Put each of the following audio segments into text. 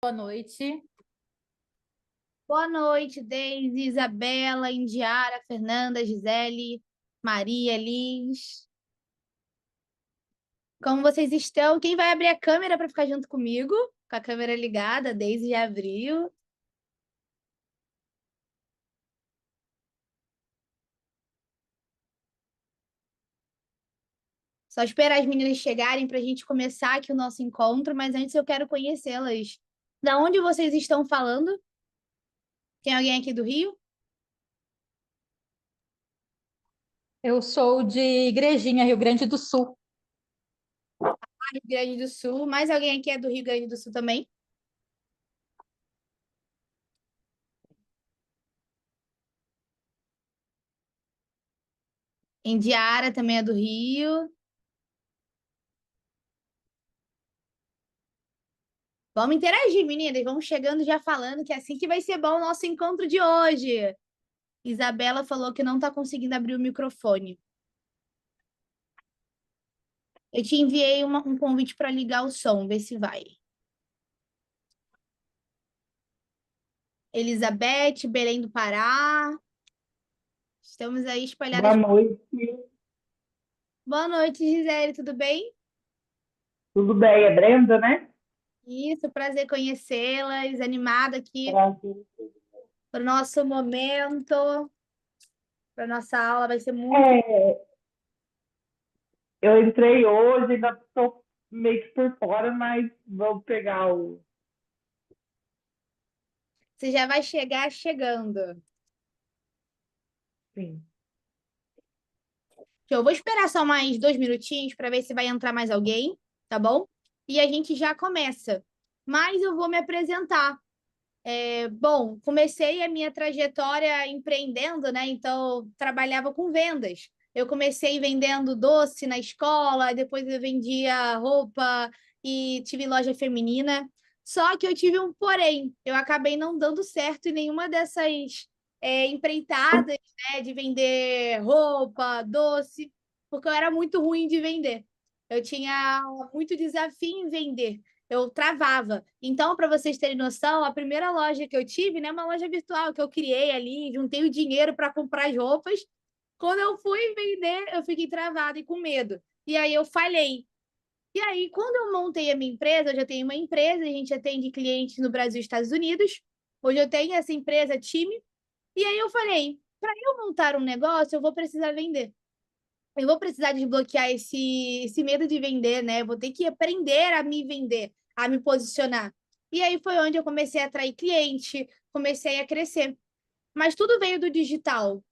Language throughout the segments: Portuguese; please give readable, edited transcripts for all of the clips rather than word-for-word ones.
Boa noite. Boa noite, Deise, Isabela, Indiara, Fernanda, Gisele, Maria, Liz. Como vocês estão? Quem vai abrir a câmera para ficar junto comigo? Com a câmera ligada, a Deise já abriu. Só esperar as meninas chegarem para a gente começar aqui o nosso encontro, mas antes eu quero conhecê-las. Da onde vocês estão falando? Tem alguém aqui do Rio? Eu sou de Igrejinha, Rio Grande do Sul. Rio Grande do Sul. Mais alguém aqui é do Rio Grande do Sul também? Indiara também é do Rio. Vamos interagir, meninas. Vamos chegando já falando que é assim que vai ser bom o nosso encontro de hoje. Isabela falou que não está conseguindo abrir o microfone. Eu te enviei um convite para ligar o som, ver se vai. Elizabeth, Belém do Pará. Estamos aí Boa espalhadas. noite, Boa noite, Gisele, tudo bem? tudo bem? É Brenda, né? Isso, prazer conhecê-las. Animada aqui Prazer. para o nosso momento, para nossa aula. Vai ser muito. É, eu entrei hoje, ainda estou meio que por fora, mas vamos pegar o. Você já vai chegar chegando. Sim. Eu vou esperar só mais 2 minutinhos para ver se vai entrar mais alguém, tá bom? E a gente já começa. Mas eu vou me apresentar. Bom, comecei a minha trajetória empreendendo, né? Então, trabalhava com vendas. Eu comecei vendendo doce na escola, depois eu vendia roupa e tive loja feminina. Só que eu tive um porém, eu acabei não dando certo em nenhuma dessas empreitadas, né? De vender roupa, doce, porque eu era muito ruim de vender. Eu tinha muito desafio em vender, eu travava. Então, para vocês terem noção, a primeira loja que eu tive, né, uma loja virtual que eu criei ali, juntei o dinheiro para comprar as roupas. Quando eu fui vender, eu fiquei travada e com medo. E aí eu falhei. E aí, quando eu montei a minha empresa, eu já tenho uma empresa, a gente atende clientes no Brasil e Estados Unidos. Hoje eu tenho essa empresa, time. E aí eu falei, para eu montar um negócio, eu vou precisar vender. Eu vou precisar desbloquear esse medo de vender, né? Eu vou ter que aprender a me vender, a me posicionar. E aí foi onde eu comecei a atrair cliente, comecei a crescer. Mas tudo veio do digital,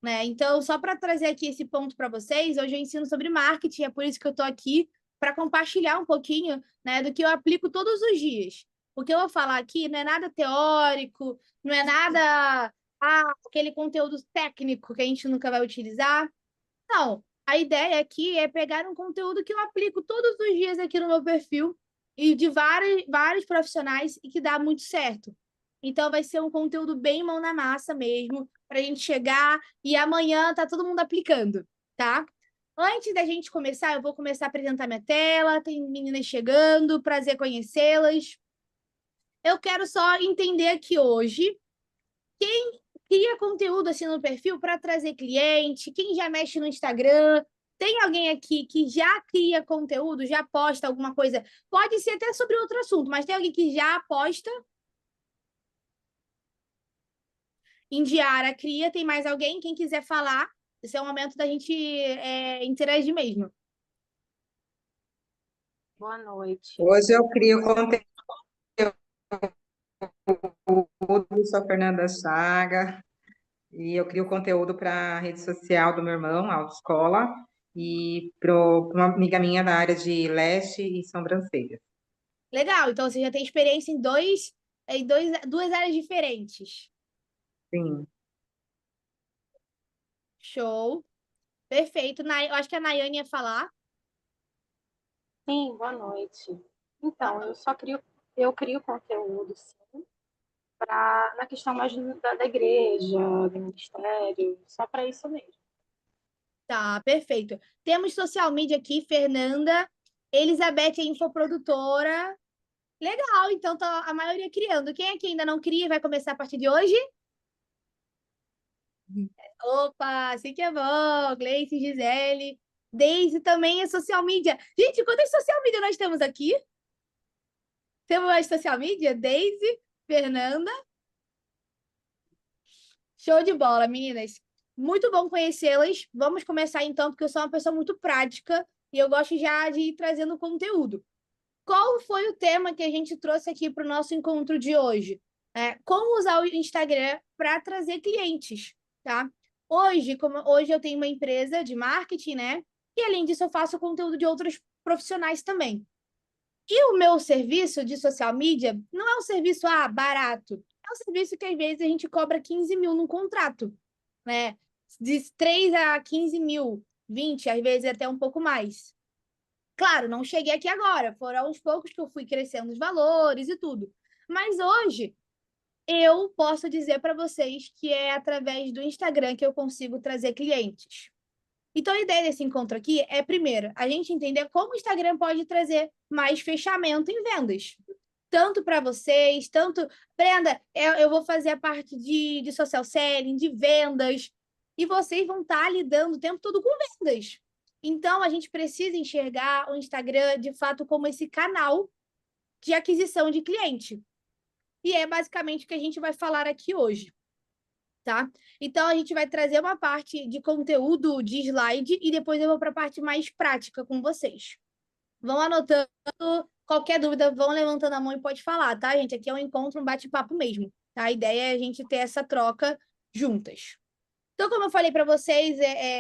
né? Então, só para trazer aqui esse ponto para vocês, hoje eu ensino sobre marketing, é por isso que eu estou aqui para compartilhar um pouquinho, né, do que eu aplico todos os dias. O que eu vou falar aqui não é nada teórico, não é nada aquele conteúdo técnico que a gente nunca vai utilizar. Não, a ideia aqui é pegar um conteúdo que eu aplico todos os dias aqui no meu perfil e de vários profissionais e que dá muito certo. Então, vai ser um conteúdo bem mão na massa mesmo, para a gente chegar e amanhã tá todo mundo aplicando, tá? Antes da gente começar, eu vou começar a apresentar minha tela, tem meninas chegando, prazer conhecê-las. Eu quero só entender aqui hoje quem cria conteúdo assim no perfil para trazer cliente, quem já mexe no Instagram. Tem alguém aqui que já cria conteúdo, já posta alguma coisa? Pode ser até sobre outro assunto, mas tem alguém que já posta? Indiara cria, tem mais alguém? Quem quiser falar, esse é o momento da gente interagir mesmo. Boa noite. Hoje eu crio conteúdo, sou Fernanda Chaga, e eu crio conteúdo para a rede social do meu irmão, Autoescola, e para uma amiga minha da área de leste e sobrancelhas. Legal, então você já tem experiência em duas áreas diferentes. Sim. Show. Perfeito. Eu acho que a Nayane ia falar. Sim, boa noite. Então, eu crio conteúdo, sim, na questão mais da igreja, do ministério, só para isso mesmo. Tá, perfeito. Temos social media aqui, Fernanda. Elizabeth é infoprodutora. Legal, então tá a maioria criando. Quem aqui ainda não cria e vai começar a partir de hoje? Opa, assim que é bom. Gleice, Gisele. Deise também é social media. Gente, quantas social media nós temos aqui? Temos mais social media? Deise, Fernanda. Show de bola, meninas. Muito bom conhecê-las. Vamos começar então, porque eu sou uma pessoa muito prática e eu gosto já de ir trazendo conteúdo. Qual foi o tema que a gente trouxe aqui para o nosso encontro de hoje? Como usar o Instagram para trazer clientes, tá? Hoje eu tenho uma empresa de marketing, né? E além disso, eu faço conteúdo de outros profissionais também. E o meu serviço de social media não é um serviço barato. É um serviço que às vezes a gente cobra 15 mil num contrato, né? De 3 a 15 mil, 20, às vezes até um pouco mais. Claro, não cheguei aqui agora, foram aos poucos que eu fui crescendo os valores e tudo. Mas hoje eu posso dizer para vocês que é através do Instagram que eu consigo trazer clientes. Então, a ideia desse encontro aqui é, primeiro, a gente entender como o Instagram pode trazer mais fechamento em vendas. Tanto para vocês, tanto... Brenda, eu vou fazer a parte de social selling, de vendas, e vocês vão estar lidando o tempo todo com vendas. Então, a gente precisa enxergar o Instagram, de fato, como esse canal de aquisição de cliente. E é basicamente o que a gente vai falar aqui hoje, tá? Então, a gente vai trazer uma parte de conteúdo de slide e depois eu vou para a parte mais prática com vocês. Vão anotando, qualquer dúvida, vão levantando a mão e pode falar, tá, gente? Aqui é um encontro, um bate-papo mesmo, tá? A ideia é a gente ter essa troca juntas. Então, como eu falei para vocês,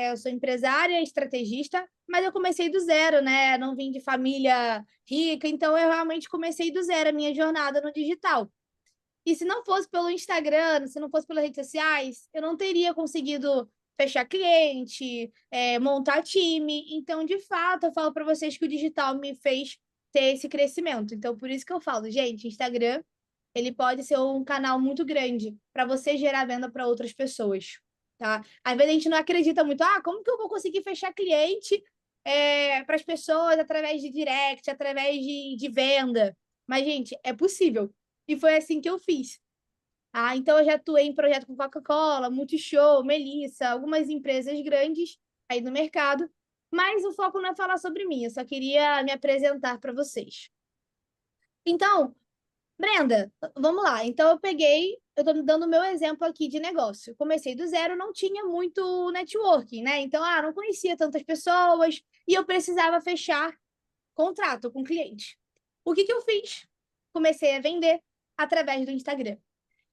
eu sou empresária, estrategista, mas eu comecei do zero, né? Não vim de família rica, então eu realmente comecei do zero a minha jornada no digital. E se não fosse pelo Instagram, se não fosse pelas redes sociais, eu não teria conseguido fechar cliente, montar time. Então, de fato, eu falo para vocês que o digital me fez ter esse crescimento. Então, por isso que eu falo, gente, Instagram, ele pode ser um canal muito grande para você gerar venda para outras pessoas, tá? Às vezes a gente não acredita muito, como que eu vou conseguir fechar cliente para as pessoas através de direct, através de venda? Mas, gente, é possível. E foi assim que eu fiz. Então eu já atuei em projeto com Coca-Cola, Multishow, Melissa, algumas empresas grandes aí no mercado, mas o foco não é falar sobre mim, eu só queria me apresentar para vocês. Então, Brenda, vamos lá. Então eu estou dando o meu exemplo aqui de negócio. Comecei do zero, não tinha muito networking, né? Então, não conhecia tantas pessoas e eu precisava fechar contrato com cliente. O que eu fiz? Comecei a vender através do Instagram.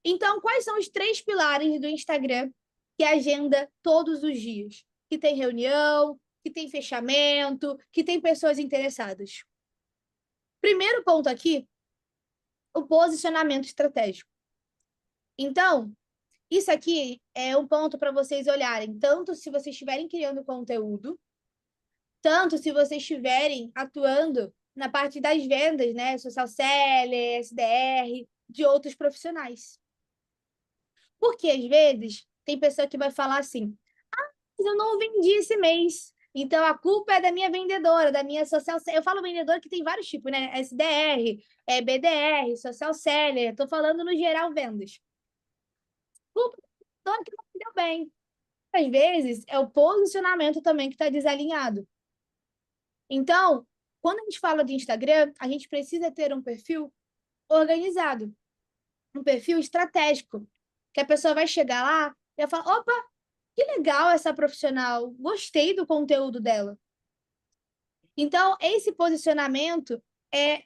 Então, quais são os 3 pilares do Instagram que agenda todos os dias? Que tem reunião, que tem fechamento, que tem pessoas interessadas. Primeiro ponto aqui, o posicionamento estratégico. Então, isso aqui é um ponto para vocês olharem, tanto se vocês estiverem criando conteúdo, tanto se vocês estiverem atuando na parte das vendas, né? Social Seller, SDR, de outros profissionais. Porque, às vezes, tem pessoa que vai falar assim, mas eu não vendi esse mês, então a culpa é da minha vendedora, da minha social seller. Eu falo vendedora que tem vários tipos, né? SDR, BDR, social seller, estou falando no geral vendas. Culpa da vendedora que não vendeu bem. Às vezes, é o posicionamento também que está desalinhado. Então, quando a gente fala de Instagram, a gente precisa ter um perfil organizado, um perfil estratégico, que a pessoa vai chegar lá e vai falar, opa, que legal essa profissional, gostei do conteúdo dela. Então, esse posicionamento é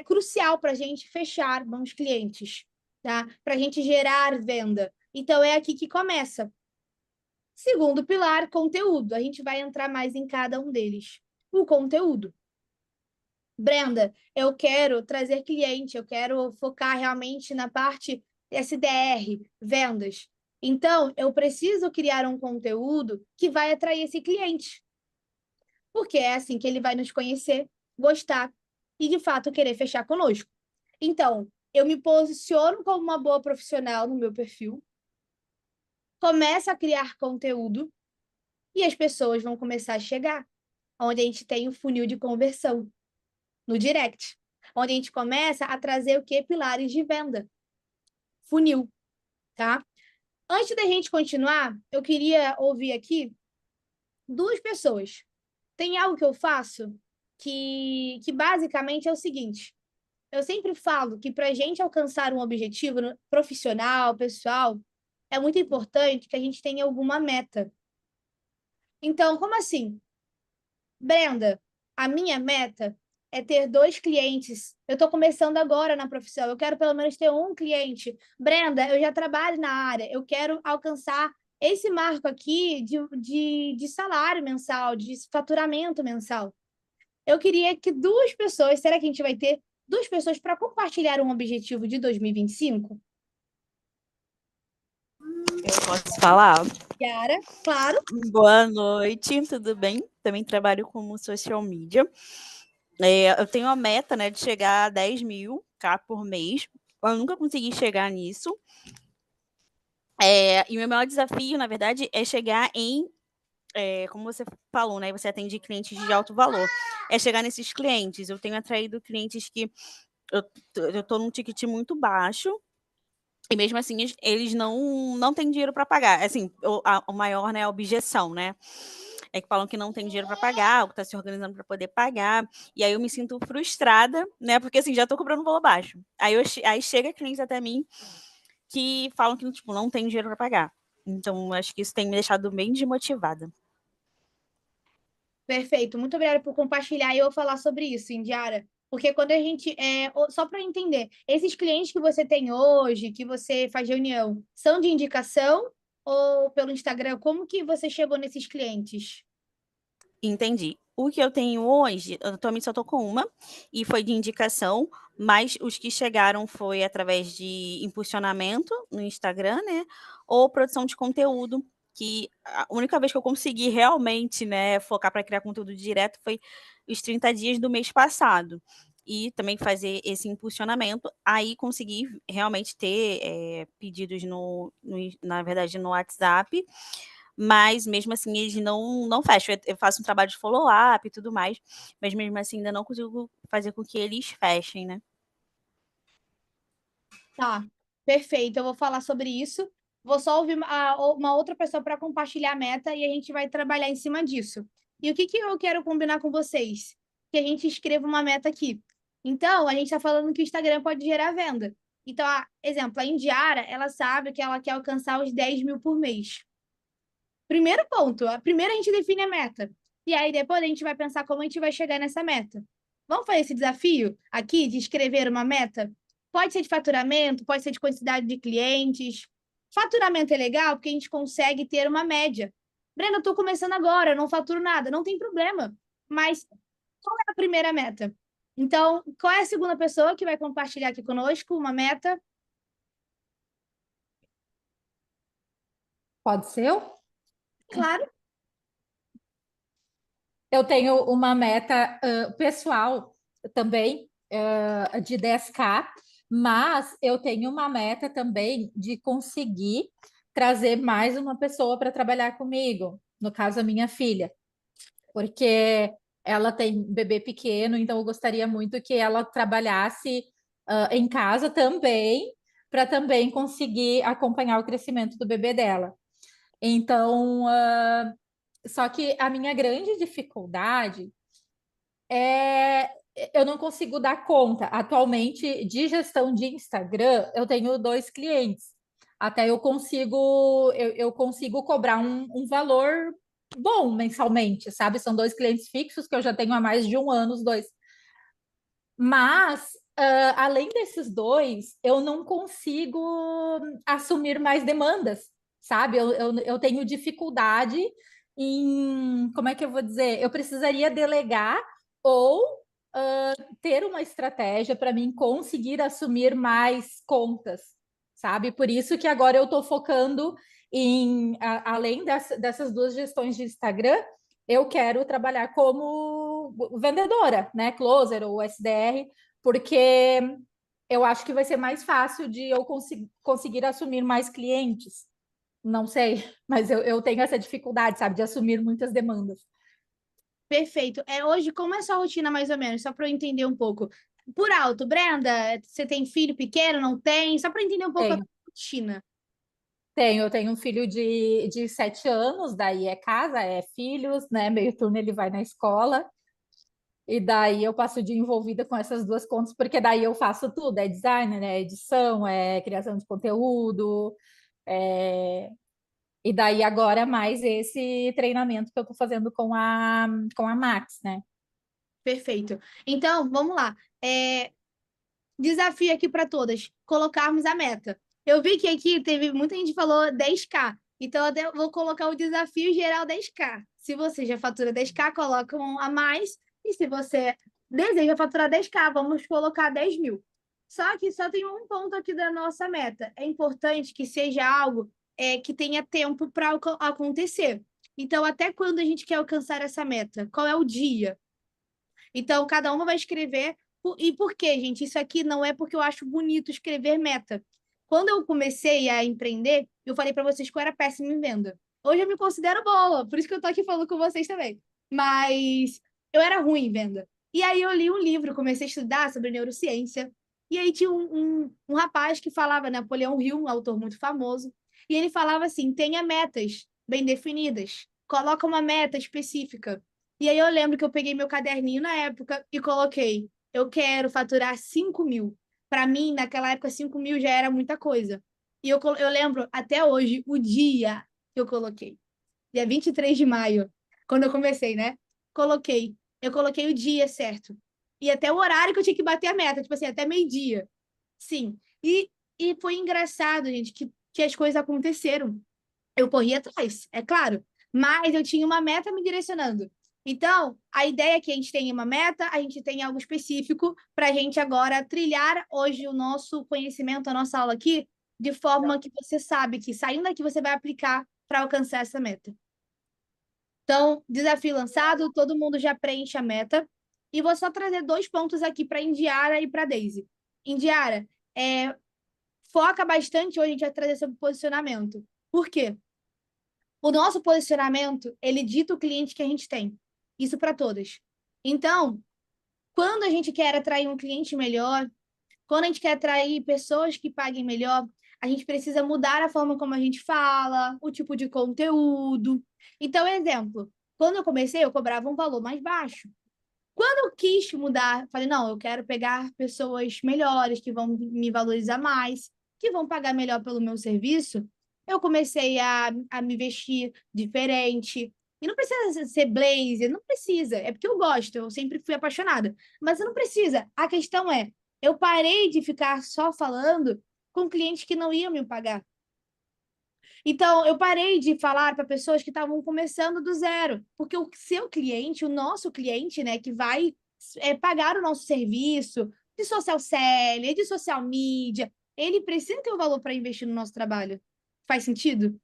crucial para a gente fechar bons clientes, tá? Para a gente gerar venda. Então, é aqui que começa. Segundo pilar, conteúdo. A gente vai entrar mais em cada um deles. O conteúdo. Brenda, eu quero trazer cliente, eu quero focar realmente na parte SDR, vendas. Então, eu preciso criar um conteúdo que vai atrair esse cliente. Porque é assim que ele vai nos conhecer, gostar e, de fato, querer fechar conosco. Então, eu me posiciono como uma boa profissional no meu perfil, começo a criar conteúdo e as pessoas vão começar a chegar, onde a gente tem o funil de conversão no direct. onde a gente começa a trazer o quê? Pilares de venda. Funil, tá? Antes da gente continuar, eu queria ouvir aqui duas pessoas. Tem algo que eu faço que basicamente é o seguinte: eu sempre falo que para a gente alcançar um objetivo profissional, pessoal, é muito importante que a gente tenha alguma meta. Então, como assim? Brenda, a minha meta é ter 2 clientes. Eu estou começando agora na profissão, eu quero pelo menos ter um cliente. Brenda, eu já trabalho na área, eu quero alcançar esse marco aqui de salário mensal, de faturamento mensal. Eu queria que 2 pessoas, será que a gente vai ter 2 pessoas para compartilhar um objetivo de 2025? Eu posso falar? Yara, claro. Boa noite, tudo bem? Também trabalho como social media. Eu tenho a meta, né, de chegar a 10 mil por mês. Eu nunca consegui chegar nisso. E o meu maior desafio, na verdade, é chegar em, como você falou, né, você atende clientes de alto valor. É chegar nesses clientes. Eu tenho atraído clientes que eu estou num ticket muito baixo, e mesmo assim eles não têm dinheiro para pagar. Assim, o maior, né, a objeção, né? É que falam que não tem dinheiro para pagar, ou que está se organizando para poder pagar. E aí eu me sinto frustrada, né? Porque assim, já estou cobrando um valor baixo. Aí chega clientes até mim que falam que tipo, não tem dinheiro para pagar. Então, acho que isso tem me deixado bem desmotivada. Perfeito, muito obrigada por compartilhar e eu vou falar sobre isso, Indiara. Porque quando a gente. Só para entender, esses clientes que você tem hoje, que você faz reunião, são de indicação ou pelo Instagram? Como que você chegou nesses clientes? Entendi. O que eu tenho hoje, eu atualmente só estou com uma, e foi de indicação, mas os que chegaram foi através de impulsionamento no Instagram, né? Ou produção de conteúdo, que a única vez que eu consegui realmente, né, focar para criar conteúdo direto foi os 30 dias do mês passado. E também fazer esse impulsionamento, aí consegui realmente ter pedidos na verdade, no WhatsApp, mas mesmo assim eles não fecham. Eu faço um trabalho de follow-up e tudo mais, mas mesmo assim ainda não consigo fazer com que eles fechem, né? Tá, perfeito. Eu vou falar sobre isso. Vou só ouvir uma outra pessoa para compartilhar a meta e a gente vai trabalhar em cima disso. E o que eu quero combinar com vocês? Que a gente escreva uma meta aqui. Então, a gente está falando que o Instagram pode gerar venda. Então, exemplo, a Indiara, ela sabe que ela quer alcançar os 10 mil por mês. Primeiro ponto, primeiro a gente define a meta. E aí depois a gente vai pensar como a gente vai chegar nessa meta. Vamos fazer esse desafio aqui de escrever uma meta? Pode ser de faturamento, pode ser de quantidade de clientes. Faturamento é legal porque a gente consegue ter uma média. Brenda, eu estou começando agora, eu não faturo nada, não tem problema. Mas qual é a primeira meta? Então, qual é a segunda pessoa que vai compartilhar aqui conosco uma meta? Pode ser eu? Claro. Eu tenho uma meta pessoal também de 10K, mas eu tenho uma meta também de conseguir trazer mais uma pessoa para trabalhar comigo, no caso, a minha filha, porque ela tem bebê pequeno, então eu gostaria muito que ela trabalhasse em casa também, para também conseguir acompanhar o crescimento do bebê dela. Então, só que a minha grande dificuldade é eu não consigo dar conta. Atualmente, de gestão de Instagram, eu tenho 2 clientes. Até eu consigo cobrar um valor bom mensalmente, sabe? São 2 clientes fixos que eu já tenho há mais de um ano, os 2. Mas, além desses 2, eu não consigo assumir mais demandas, sabe? Eu tenho dificuldade em, como é que eu vou dizer? Eu precisaria delegar ou ter uma estratégia para mim conseguir assumir mais contas, sabe? Por isso que agora eu estou focando em, além dessas 2 gestões de Instagram, eu quero trabalhar como vendedora, né? Closer ou SDR, porque eu acho que vai ser mais fácil de eu conseguir assumir mais clientes. Não sei, mas eu tenho essa dificuldade, sabe, de assumir muitas demandas. Perfeito. Hoje, como é a sua rotina, mais ou menos? Só para eu entender um pouco. Por alto, Brenda, você tem filho pequeno, não tem? Só para entender um pouco a Tenho. rotina. Eu tenho um filho de 7 anos, daí é casa, é filhos, né? Meio turno ele vai na escola, e daí eu passo o dia envolvida com essas duas contas, porque daí eu faço tudo, é design, né? Edição, é criação de conteúdo, é... e daí agora mais esse treinamento que eu tô fazendo com a Max, né? Perfeito. Então, vamos lá. Desafio aqui para todas, colocarmos a meta. Eu vi que aqui teve muita gente que falou 10K, então eu até vou colocar o desafio geral 10K. Se você já fatura 10K, coloca um a mais, e se você deseja faturar 10K, vamos colocar 10 mil. Só que só tem um ponto aqui da nossa meta. É importante que seja algo que tenha tempo para acontecer. Então, até quando a gente quer alcançar essa meta? Qual é o dia? Então, cada uma vai escrever. E por quê, gente? Isso aqui não é porque eu acho bonito escrever meta. Quando eu comecei a empreender, eu falei para vocês que eu era péssima em venda. Hoje eu me considero boa, por isso que eu tô aqui falando com vocês também. Mas eu era ruim em venda. E aí eu li um livro, comecei a estudar sobre neurociência. E aí tinha um rapaz que falava, Napoleão Hill, um autor muito famoso, e ele falava assim: tenha metas bem definidas, coloca uma meta específica. E aí eu lembro que eu peguei meu caderninho na época e coloquei: eu quero faturar 5 mil. Para mim, naquela época, 5 mil já era muita coisa. E eu lembro até hoje o dia que eu coloquei. Dia 23 de maio, quando eu comecei, né? Eu coloquei o dia certo. E até o horário que eu tinha que bater a meta, tipo assim, até meio-dia. Sim. E foi engraçado, gente, que as coisas aconteceram. Eu corri atrás, é claro, mas eu tinha uma meta me direcionando. Então, a ideia é que a gente tenha uma meta, a gente tenha algo específico para a gente agora trilhar hoje o nosso conhecimento, a nossa aula aqui, de forma que você sabe que saindo daqui você vai aplicar para alcançar essa meta. Então, desafio lançado, todo mundo já preenche a meta. E vou só trazer 2 pontos aqui para Indiara e para Daisy. Indiara, foca bastante hoje, a gente vai trazer sobre posicionamento. Por quê? O nosso posicionamento, ele dita o cliente que a gente tem. Isso para todas. Então, quando a gente quer atrair um cliente melhor, quando a gente quer atrair pessoas que paguem melhor, a gente precisa mudar a forma como a gente fala, o tipo de conteúdo. Então, exemplo, quando eu comecei, eu cobrava um valor mais baixo. Quando eu quis mudar, falei, não, eu quero pegar pessoas melhores, que vão me valorizar mais, que vão pagar melhor pelo meu serviço, eu comecei a me vestir diferente. E não precisa ser blazer, não precisa. É porque eu gosto, eu sempre fui apaixonada. Mas não precisa. A questão é, eu parei de ficar só falando com clientes que não iam me pagar. Então, eu parei de falar para pessoas que estavam começando do zero, porque o seu cliente, o nosso cliente, né, que vai pagar o nosso serviço de social selling, de social media, ele precisa ter um valor para investir no nosso trabalho. Faz sentido?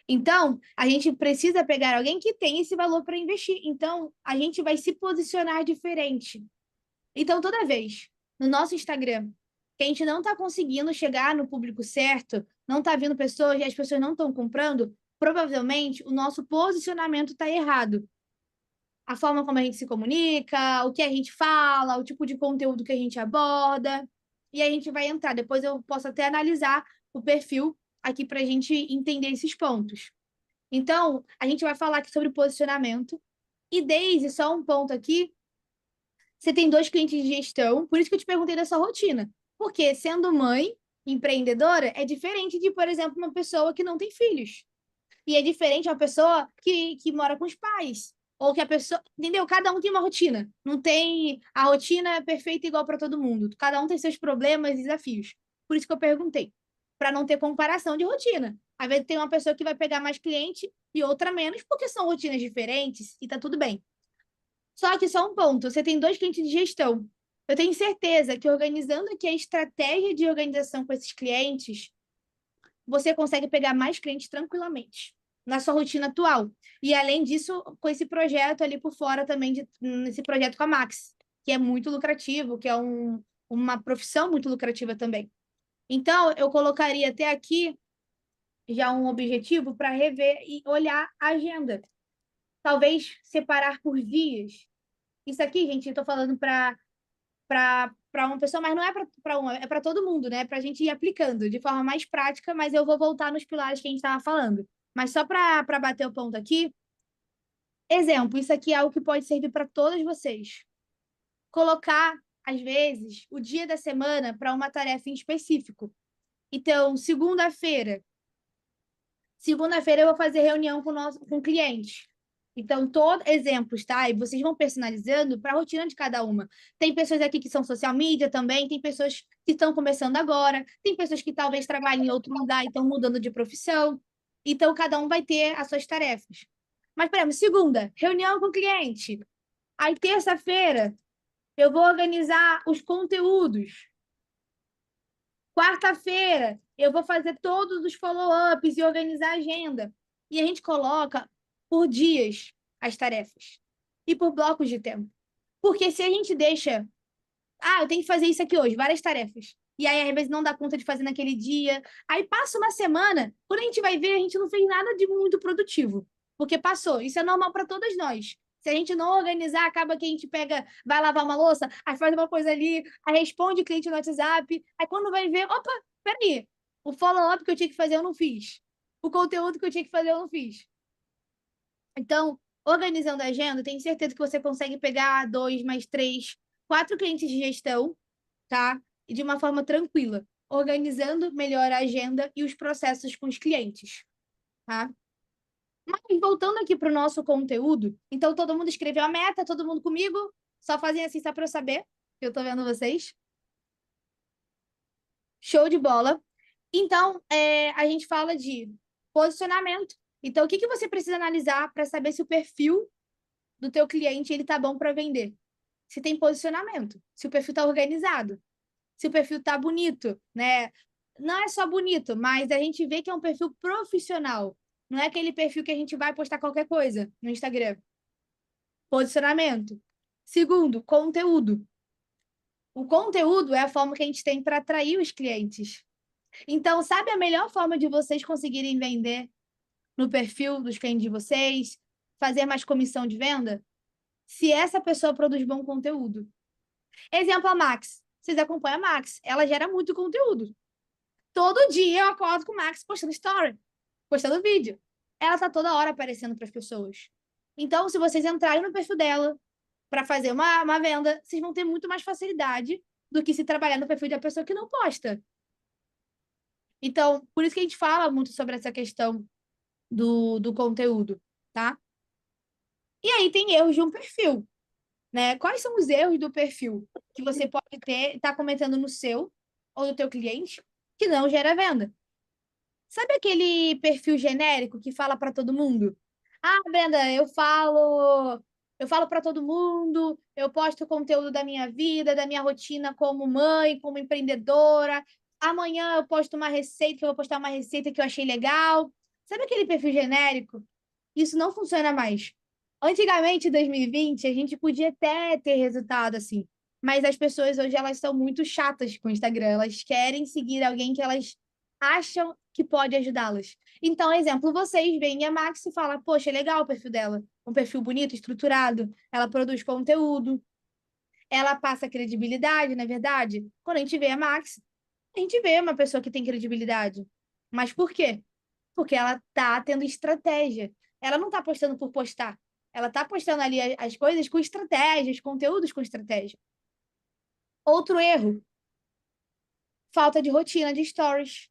Então, a gente precisa pegar alguém que tem esse valor para investir. Então, a gente vai se posicionar diferente. Então, toda vez no nosso Instagram que a gente não está conseguindo chegar no público certo, não está vindo pessoas e as pessoas não estão comprando, provavelmente o nosso posicionamento está errado. A forma como a gente se comunica, o que a gente fala, o tipo de conteúdo que a gente aborda, e a gente vai entrar. Depois eu posso até analisar o perfil aqui para a gente entender esses pontos. Então, a gente vai falar aqui sobre posicionamento. E Daisy, só um ponto aqui, você tem 2 clientes de gestão, por isso que eu te perguntei da sua rotina. Porque sendo mãe, empreendedora, é diferente de, por exemplo, uma pessoa que não tem filhos. E é diferente de uma pessoa que mora com os pais. Ou que a pessoa. Entendeu? Cada um tem uma rotina. Não tem. A rotina é perfeita igual para todo mundo. Cada um tem seus problemas e desafios. Por isso que eu perguntei. Para não ter comparação de rotina. Às vezes tem uma pessoa que vai pegar mais cliente e outra menos, porque são rotinas diferentes e tá tudo bem. Só que só um ponto, você tem 2 clientes de gestão. Eu tenho certeza que organizando aqui a estratégia de organização com esses clientes, você consegue pegar mais clientes tranquilamente na sua rotina atual. E além disso, com esse projeto ali por fora também, nesse projeto com a Max, que é muito lucrativo, que é uma profissão muito lucrativa também. Então, eu colocaria até aqui já um objetivo para rever e olhar a agenda. Talvez separar por dias. Isso aqui, gente, eu estou falando para para uma pessoa, mas não é para uma, é para todo mundo, né? Para a gente ir aplicando de forma mais prática, mas eu vou voltar nos pilares que a gente estava falando. Mas só para bater o ponto aqui, exemplo, isso aqui é algo que pode servir para todos vocês. Colocar, às vezes, o dia da semana para uma tarefa em específico. Então, segunda-feira eu vou fazer reunião com clientes. Então, exemplos, tá? E vocês vão personalizando para a rotina de cada uma. Tem pessoas aqui que são social media também, tem pessoas que estão começando agora, tem pessoas que talvez trabalhem em outro lugar e estão mudando de profissão. Então, cada um vai ter as suas tarefas. Mas, por exemplo, segunda, reunião com cliente. Aí, terça-feira, eu vou organizar os conteúdos. Quarta-feira, eu vou fazer todos os follow-ups e organizar a agenda. E a gente coloca por dias as tarefas e por blocos de tempo. Porque se a gente deixa, eu tenho que fazer isso aqui hoje, várias tarefas. E aí, às vezes, não dá conta de fazer naquele dia. Aí passa uma semana, quando a gente vai ver, a gente não fez nada de muito produtivo. Porque passou. Isso é normal para todas nós. Se a gente não organizar, acaba que a gente vai lavar uma louça, aí faz uma coisa ali, aí responde o cliente no WhatsApp, aí quando vai ver, opa, peraí, o follow-up que eu tinha que fazer eu não fiz. O conteúdo que eu tinha que fazer eu não fiz. Então, organizando a agenda, tenho certeza que você consegue pegar 2 mais 3, 4 clientes de gestão, tá? E de uma forma tranquila, organizando melhor a agenda e os processos com os clientes, tá? Mas voltando aqui para o nosso conteúdo, então todo mundo escreveu a meta, todo mundo comigo? Só fazem assim, só para eu saber, que eu estou vendo vocês. Show de bola. Então, a gente fala de posicionamento. Então, o que você precisa analisar para saber se o perfil do teu cliente ele tá bom para vender? Se tem posicionamento, se o perfil está organizado, se o perfil está bonito, né? Não é só bonito, mas a gente vê que é um perfil profissional. Não é aquele perfil que a gente vai postar qualquer coisa no Instagram. Posicionamento. Segundo, conteúdo. O conteúdo é a forma que a gente tem para atrair os clientes. Então, sabe a melhor forma de vocês conseguirem vender no perfil dos clientes de vocês, fazer mais comissão de venda? Se essa pessoa produz bom conteúdo. Exemplo, a Max. Vocês acompanham a Max. Ela gera muito conteúdo. Todo dia eu acordo com o Max postando story, postando vídeo. Ela tá toda hora aparecendo para as pessoas. Então, se vocês entrarem no perfil dela para fazer uma venda, vocês vão ter muito mais facilidade do que se trabalhar no perfil de uma pessoa que não posta. Então, por isso que a gente fala muito sobre essa questão do conteúdo, tá? E aí tem erros de um perfil, né? Quais são os erros do perfil que você pode tá cometendo no seu ou no teu cliente que não gera venda? Sabe aquele perfil genérico que fala para todo mundo? Brenda, eu falo para todo mundo, eu posto conteúdo da minha vida, da minha rotina como mãe, como empreendedora. Amanhã eu posto uma receita, que eu vou postar uma receita que eu achei legal. Sabe aquele perfil genérico? Isso não funciona mais. Antigamente, em 2020, a gente podia até ter resultado assim, mas as pessoas hoje elas são muito chatas com o Instagram, elas querem seguir alguém que elas acham que pode ajudá-las. Então, exemplo, vocês veem a Max e falam, poxa, é legal o perfil dela, um perfil bonito, estruturado, ela produz conteúdo, ela passa credibilidade, não é verdade? Quando a gente vê a Max, a gente vê uma pessoa que tem credibilidade. Mas por quê? Porque ela tá tendo estratégia. Ela não tá postando por postar. Ela tá postando ali as coisas com estratégia, os conteúdos com estratégia. Outro erro, falta de rotina de stories.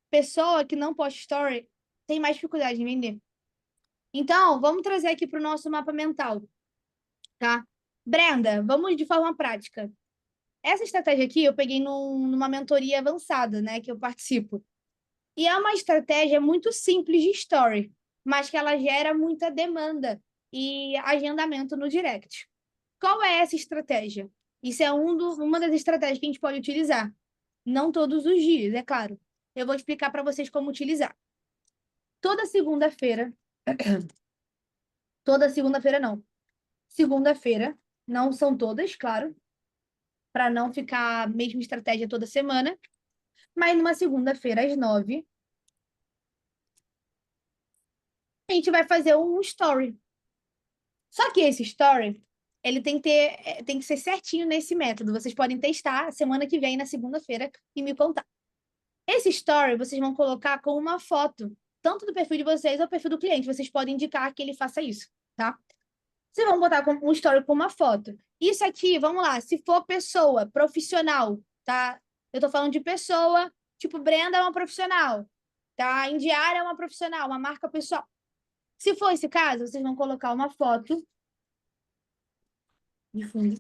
Pessoa que não posta story tem mais dificuldade em vender. Então, vamos trazer aqui para o nosso mapa mental, tá? Brenda, vamos de forma prática. Essa estratégia aqui eu peguei numa mentoria avançada, né, que eu participo. E é uma estratégia muito simples de story, mas que ela gera muita demanda e agendamento no direct. Qual é essa estratégia? Isso é uma das estratégias que a gente pode utilizar. Não todos os dias, é claro. Eu vou explicar para vocês como utilizar. Toda segunda-feira não. Segunda-feira, não são todas, claro, para não ficar a mesma estratégia toda semana, mas numa segunda-feira às 9, a gente vai fazer um story. Só que esse story, ele tem que ser certinho nesse método. Vocês podem testar semana que vem, na segunda-feira, e me contar. Esse story vocês vão colocar com uma foto, tanto do perfil de vocês ou do perfil do cliente. Vocês podem indicar que ele faça isso, tá? Vocês vão botar um story com uma foto. Isso aqui, vamos lá, se for pessoa, profissional, tá? Eu tô falando de pessoa, tipo, Brenda é uma profissional, tá? Indiara é uma profissional, uma marca pessoal. Se for esse caso, vocês vão colocar uma foto de fundo.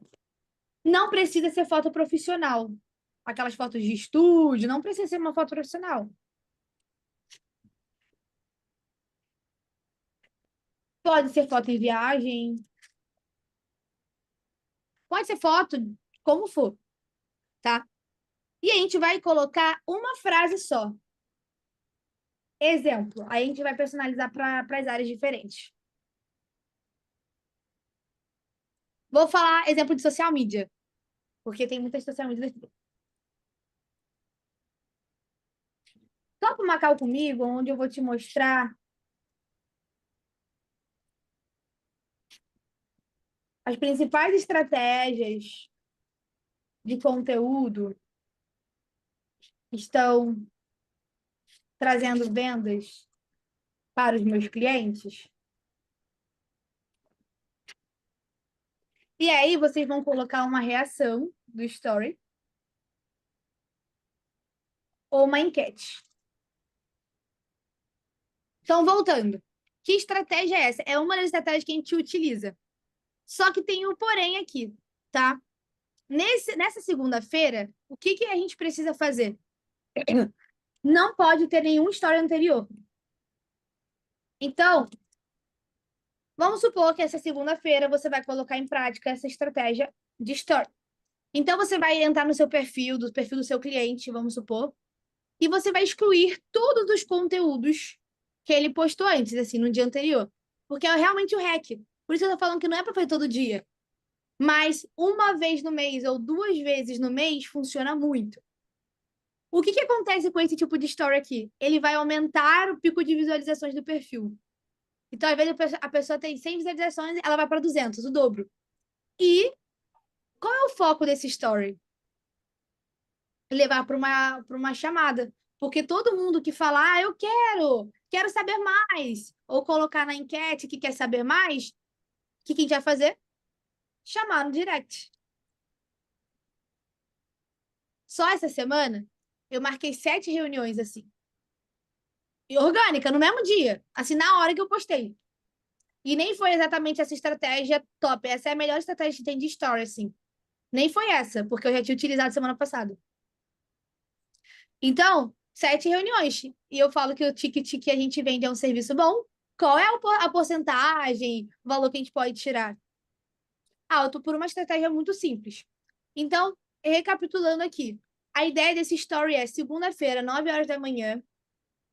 Não precisa ser foto profissional. Aquelas fotos de estúdio, não precisa ser uma foto profissional. Pode ser foto em viagem. Pode ser foto, como for, tá? E a gente vai colocar uma frase só. Exemplo. Aí a gente vai personalizar para as áreas diferentes. Vou falar exemplo de social media, porque tem muitas social media aqui. Topa uma call comigo, onde eu vou te mostrar as principais estratégias de conteúdo que estão trazendo vendas para os meus clientes. E aí vocês vão colocar uma reação do story ou uma enquete. Então, voltando. Que estratégia é essa? É uma das estratégias que a gente utiliza. Só que tem um porém aqui, tá? Nessa segunda-feira, o que a gente precisa fazer? Não pode ter nenhum story anterior. Então, vamos supor que essa segunda-feira você vai colocar em prática essa estratégia de story. Então, você vai entrar no seu perfil, do perfil do seu cliente, vamos supor, e você vai excluir todos os conteúdos que ele postou antes, assim, no dia anterior. Porque é realmente o hack. Por isso eu tô falando que não é para fazer todo dia. Mas uma vez no mês ou 2 vezes no mês funciona muito. O que acontece com esse tipo de story aqui? Ele vai aumentar o pico de visualizações do perfil. Então, às vezes, a pessoa tem 100 visualizações, ela vai para 200, o dobro. E qual é o foco desse story? Levar para uma chamada. Porque todo mundo que fala, eu quero saber mais, ou colocar na enquete que quer saber mais, o que a gente vai fazer? Chamar no direct. Só essa semana, eu marquei 7 reuniões assim. E orgânica, no mesmo dia. Assim, na hora que eu postei. E nem foi exatamente essa estratégia top. Essa é a melhor estratégia que tem de story, assim. Nem foi essa, porque eu já tinha utilizado semana passada. Então, 7 reuniões. E eu falo que o ticket que a gente vende é um serviço bom. Qual é a porcentagem, o valor que a gente pode tirar? Alto, por uma estratégia muito simples. Então, recapitulando aqui. A ideia desse story é segunda-feira, 9 horas da manhã,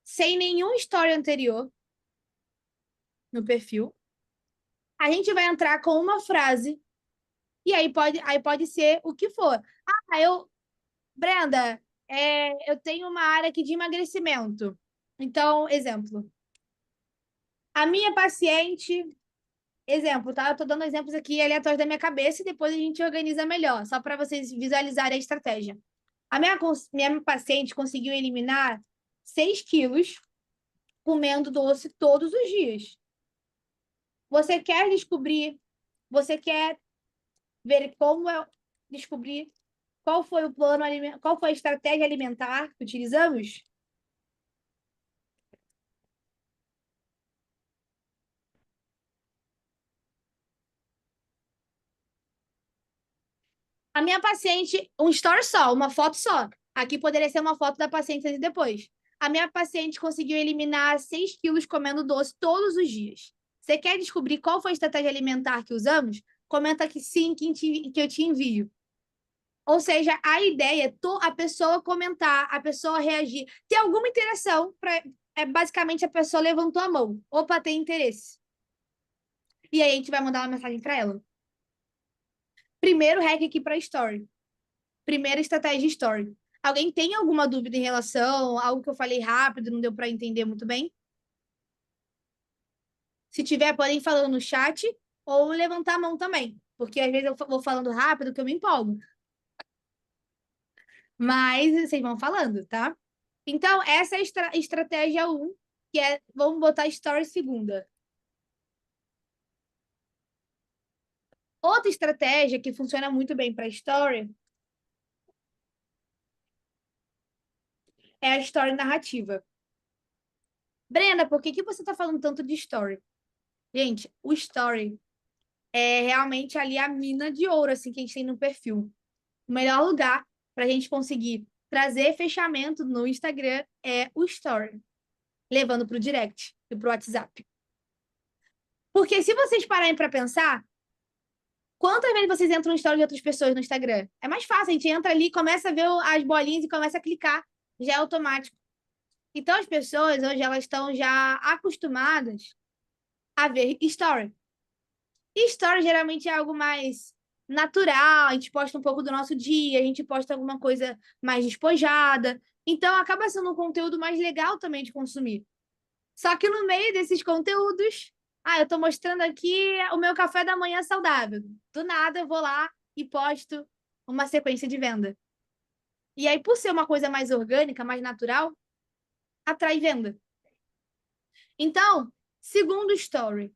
sem nenhum story anterior no perfil. A gente vai entrar com uma frase e aí pode ser o que for. Brenda, eu tenho uma área aqui de emagrecimento. Então, exemplo. A minha paciente, exemplo, tá? Eu tô dando exemplos aqui aleatórios da minha cabeça e depois a gente organiza melhor, só para vocês visualizarem a estratégia. A minha paciente conseguiu eliminar 6 quilos comendo doce todos os dias. Você quer ver descobrir qual foi o plano alimentar, qual foi a estratégia alimentar que utilizamos? A minha paciente, um story só, uma foto só. Aqui poderia ser uma foto da paciente antes e depois. A minha paciente conseguiu eliminar 6 quilos comendo doce todos os dias. Você quer descobrir qual foi a estratégia alimentar que usamos? Comenta aqui sim, que eu te envio. Ou seja, a ideia é a pessoa comentar, a pessoa reagir, ter alguma interação, basicamente a pessoa levantou a mão. Opa, tem interesse. E aí a gente vai mandar uma mensagem para ela. Primeiro hack aqui para story. Primeira estratégia de story. Alguém tem alguma dúvida em relação a algo que eu falei rápido, não deu para entender muito bem? Se tiver, podem falar no chat ou levantar a mão também. porque às vezes eu vou falando rápido que eu me empolgo. Mas vocês vão falando, tá? Então, essa é a estratégia 1, que é, vamos botar story segunda. Outra estratégia que funciona muito bem para story é a story narrativa. Brenda, por que você está falando tanto de story? Gente, o story é realmente ali a mina de ouro assim, que a gente tem no perfil. O melhor lugar para a gente conseguir trazer fechamento no Instagram é o story, levando para o direct e para o WhatsApp. Porque se vocês pararem para pensar, quantas vezes vocês entram no story de outras pessoas no Instagram? É mais fácil, a gente entra ali, começa a ver as bolinhas e começa a clicar, já é automático. Então, as pessoas hoje, elas estão já acostumadas a ver story. E story geralmente é algo mais natural, a gente posta um pouco do nosso dia, a gente posta alguma coisa mais despojada. Então, acaba sendo um conteúdo mais legal também de consumir. Só que no meio desses conteúdos, eu estou mostrando aqui o meu café da manhã saudável. Do nada, eu vou lá e posto uma sequência de venda. E aí, por ser uma coisa mais orgânica, mais natural, atrai venda. Então, segundo story,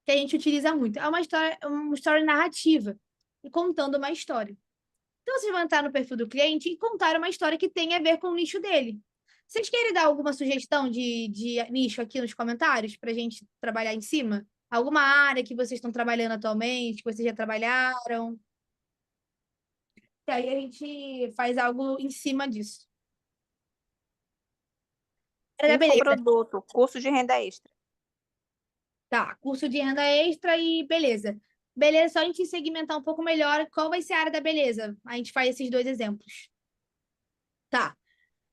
que a gente utiliza muito, é uma story narrativa, contando uma história. Então, vocês vão entrar no perfil do cliente e contar uma história que tem a ver com o nicho dele. Vocês querem dar alguma sugestão de nicho aqui nos comentários para a gente trabalhar em cima? Alguma área que vocês estão trabalhando atualmente, que vocês já trabalharam? E aí a gente faz algo em cima disso. Beleza. Infoproduto, curso de renda extra. Tá, curso de renda extra e beleza. Beleza, só a gente segmentar um pouco melhor qual vai ser a área da beleza. A gente faz esses 2 exemplos. Tá.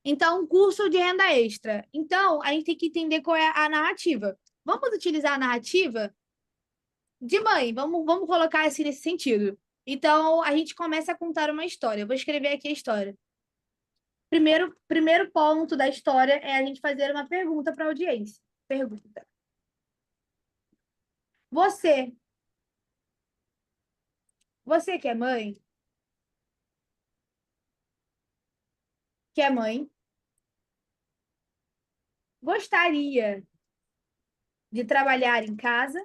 Então, curso de renda extra. Então, a gente tem que entender qual é a narrativa. Vamos utilizar a narrativa de mãe. Vamos colocar assim nesse sentido. Então, a gente começa a contar uma história. Eu vou escrever aqui a história. Primeiro ponto da história é a gente fazer uma pergunta para a audiência. Pergunta. Você que é mãe? Que é mãe? Gostaria de trabalhar em casa,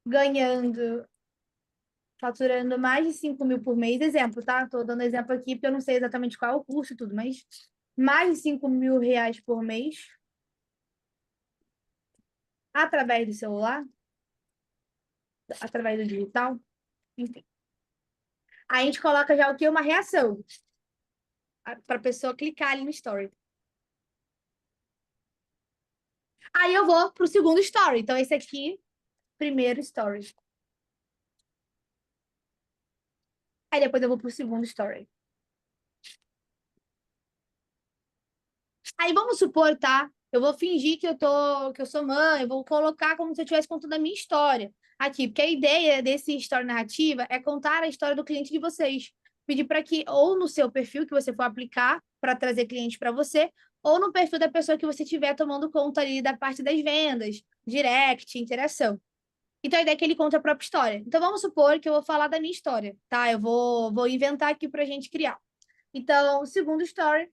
ganhando, faturando mais de 5 mil por mês. Exemplo, tá? Estou dando exemplo aqui porque eu não sei exatamente qual é o curso e tudo, mas mais de 5 mil reais por mês através do celular, através do digital, enfim. Aí a gente coloca já o que? Uma reação para a pessoa clicar ali no story. Aí eu vou para o segundo story. Então, esse aqui, primeiro story. Aí depois eu vou para o segundo story. Aí vamos supor, tá? Eu vou fingir que eu sou mãe, eu vou colocar como se eu estivesse contando a minha história aqui, porque a ideia desse história narrativa é contar a história do cliente de vocês. Pedir para que, ou no seu perfil que você for aplicar para trazer clientes para você, ou no perfil da pessoa que você estiver tomando conta ali da parte das vendas, direct, interação. Então, a ideia é que ele conta a própria história. Então, vamos supor que eu vou falar da minha história, tá? Eu vou inventar aqui para a gente criar. Então, segundo story,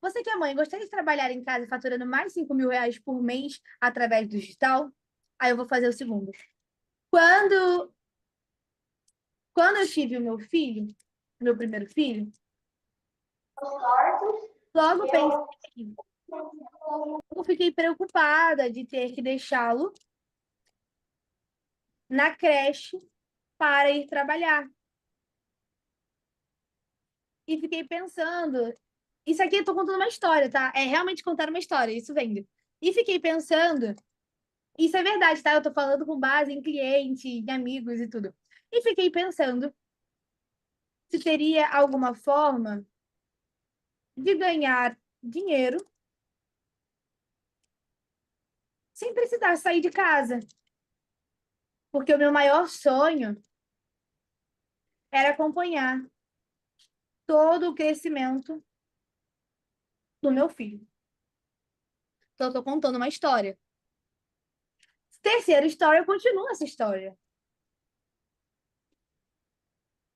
você que é mãe, gostaria de trabalhar em casa faturando mais de 5 mil reais por mês através do digital? Aí eu vou fazer o segundo. Quando eu tive o meu filho, meu primeiro filho, logo pensei, eu fiquei preocupada de ter que deixá-lo na creche para ir trabalhar. E fiquei pensando, isso aqui eu tô contando uma história, tá? É realmente contar uma história, isso vende. E fiquei pensando, isso é verdade, tá? Eu tô falando com base em cliente, em amigos e tudo. E fiquei pensando se teria alguma forma de ganhar dinheiro sem precisar sair de casa. Porque o meu maior sonho era acompanhar todo o crescimento do meu filho. Então, eu tô contando uma história. Terceira história, eu continuo essa história.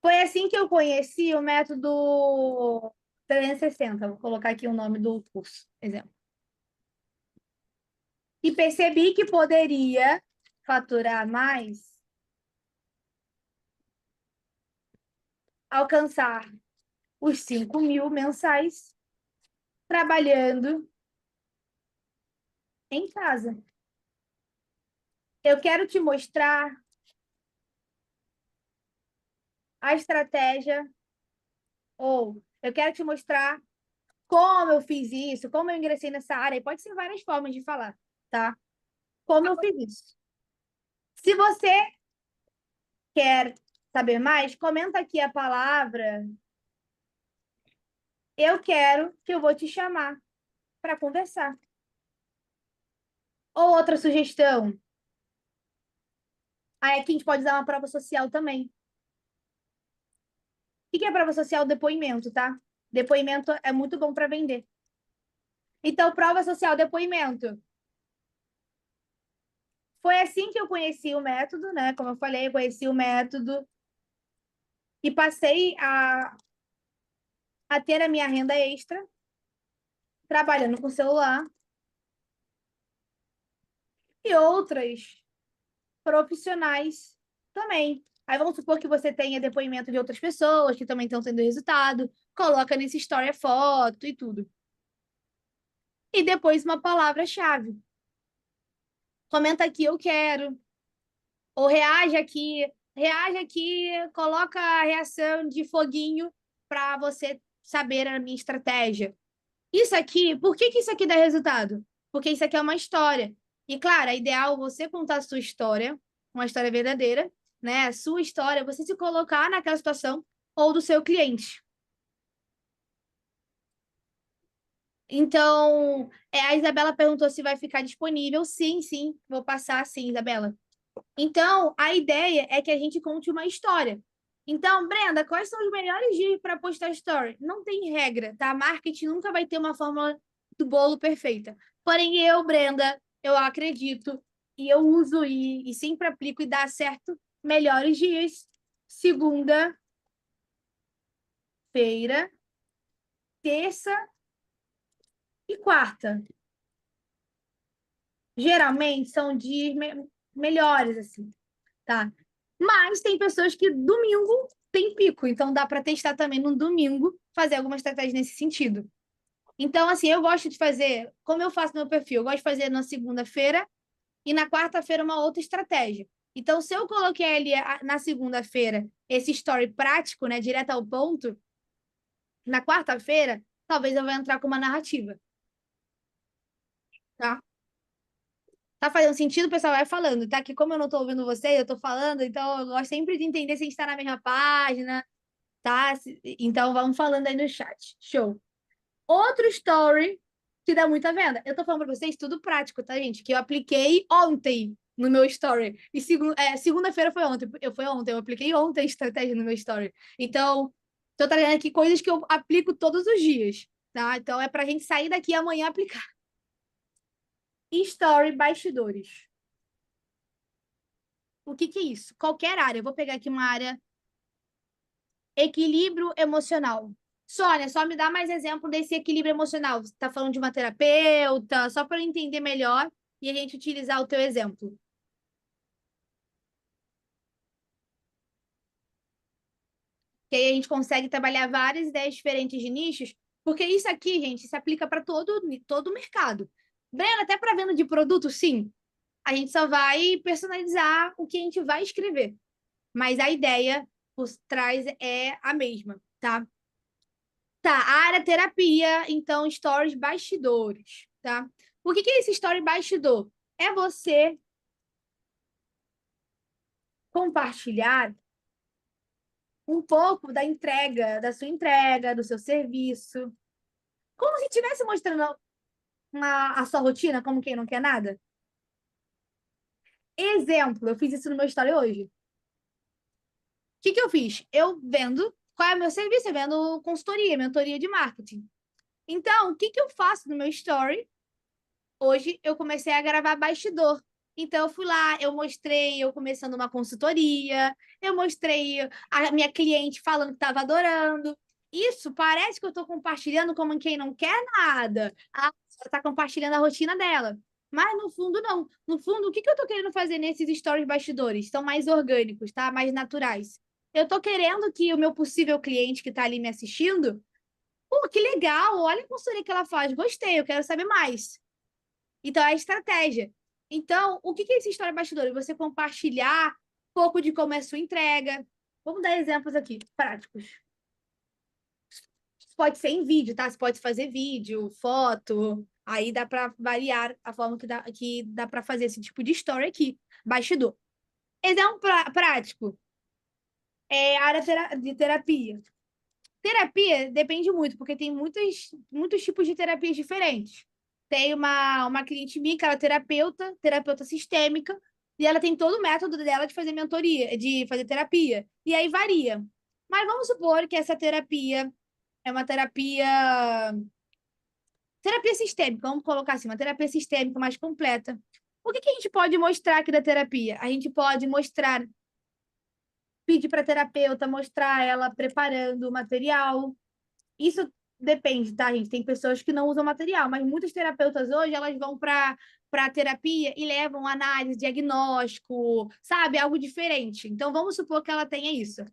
Foi assim que eu conheci o método 360. Vou colocar aqui o nome do curso, exemplo. E percebi que poderia faturar mais, alcançar os 5.000 mensais, trabalhando em casa. Eu quero te mostrar a estratégia, ou eu quero te mostrar como eu fiz isso, como eu ingressei nessa área, e pode ser várias formas de falar, tá? Como eu fiz isso. Se você quer saber mais, comenta aqui a palavra eu quero, que eu vou te chamar para conversar. Ou outra sugestão. Aí aqui a gente pode usar uma prova social também. O que é prova social? Depoimento, tá? Depoimento é muito bom para vender. Então, prova social, depoimento. Foi assim que eu conheci o método, né? Como eu falei, eu conheci o método e passei a ter a minha renda extra trabalhando com celular e outras profissionais também. Aí vamos supor que você tenha depoimento de outras pessoas que também estão tendo resultado, coloca nesse story a foto e tudo. E depois uma palavra-chave. Comenta aqui, eu quero. Ou reage aqui, coloca a reação de foguinho para você saber a minha estratégia. Isso aqui, por que isso aqui dá resultado? Porque isso aqui é uma história. E, claro, é ideal você contar a sua história, uma história verdadeira, né? A sua história, você se colocar naquela situação ou do seu cliente. Então, a Isabela perguntou se vai ficar disponível. Sim, sim, vou passar sim, Isabela. Então, a ideia é que a gente conte uma história. Então, Brenda, quais são os melhores dias para postar story? Não tem regra, tá? Marketing nunca vai ter uma fórmula do bolo perfeita. Porém, eu, Brenda, eu acredito e eu uso e sempre aplico e dá certo. Melhores dias, segunda-feira, terça e quarta. Geralmente são dias melhores, assim, tá? Mas tem pessoas que domingo tem pico, então dá para testar também no domingo, fazer alguma estratégia nesse sentido. Então, assim, eu gosto de fazer, como eu faço no meu perfil, eu gosto de fazer na segunda-feira e na quarta-feira uma outra estratégia. Então, se eu coloquei ali na segunda-feira esse story prático, né, direto ao ponto, na quarta-feira, talvez eu vá entrar com uma narrativa. Tá? Tá fazendo sentido? O pessoal vai falando, tá? Que como eu não tô ouvindo vocês, eu tô falando, então eu gosto sempre de entender se a gente tá na mesma página, tá? Então vamos falando aí no chat. Show. Outro story que dá muita venda. Eu tô falando pra vocês tudo prático, tá, gente? Que eu apliquei ontem no meu story. E segunda-feira foi ontem. Eu apliquei ontem a estratégia no meu story. Então, tô trazendo aqui coisas que eu aplico todos os dias, tá? Então é pra gente sair daqui amanhã e aplicar. Story bastidores. O que é isso? Qualquer área. Eu vou pegar aqui uma área equilíbrio emocional. Sônia, só me dá mais exemplo desse equilíbrio emocional. Você está falando de uma terapeuta, só para eu entender melhor e a gente utilizar o teu exemplo. Que aí a gente consegue trabalhar várias ideias diferentes de nichos, porque isso aqui, gente, se aplica para todo o mercado. Brenda, até para venda de produto, sim. A gente só vai personalizar o que a gente vai escrever. Mas a ideia por trás é a mesma, tá? Tá, área terapia, então stories bastidores, tá? O que é esse story bastidor? É você compartilhar um pouco da entrega, da sua entrega, do seu serviço. Como se estivesse mostrando a sua rotina, como quem não quer nada. Exemplo, eu fiz isso no meu story hoje. O que eu fiz? Eu vendo, qual é o meu serviço? Eu vendo consultoria, mentoria de marketing. Então, o que eu faço no meu story? Hoje eu comecei a gravar bastidor. Então, eu fui lá, eu mostrei eu começando uma consultoria, eu mostrei a minha cliente falando que estava adorando. Isso parece que eu estou compartilhando como quem não quer nada. Ah, ela está compartilhando a rotina dela. Mas, no fundo, não. No fundo, o que eu estou querendo fazer nesses stories bastidores? São mais orgânicos, tá? Mais naturais. Eu estou querendo que o meu possível cliente que está ali me assistindo, pô, que legal, olha a consultoria que ela faz, gostei, eu quero saber mais. Então, é a estratégia. Então, o que é essa história bastidores? Você compartilhar um pouco de como é a sua entrega. Vamos dar exemplos aqui, práticos. Pode ser em vídeo, tá? Você pode fazer vídeo, foto. Aí dá para variar a forma que dá para fazer esse tipo de story aqui. Bastidor. Exemplo prático. É a área de terapia. Terapia depende muito, porque tem muitos tipos de terapias diferentes. Tem uma cliente minha que ela é terapeuta sistêmica, e ela tem todo o método dela de fazer mentoria, de fazer terapia. E aí varia. Mas vamos supor que essa terapia é uma terapia sistêmica, vamos colocar assim, uma terapia sistêmica mais completa. O que a gente pode mostrar aqui da terapia? A gente pode mostrar, pedir para a terapeuta mostrar ela preparando o material. Isso depende, tá, gente? Tem pessoas que não usam material, mas muitas terapeutas hoje, elas vão para terapia e levam análise, diagnóstico, sabe? Algo diferente. Então, vamos supor que ela tenha isso.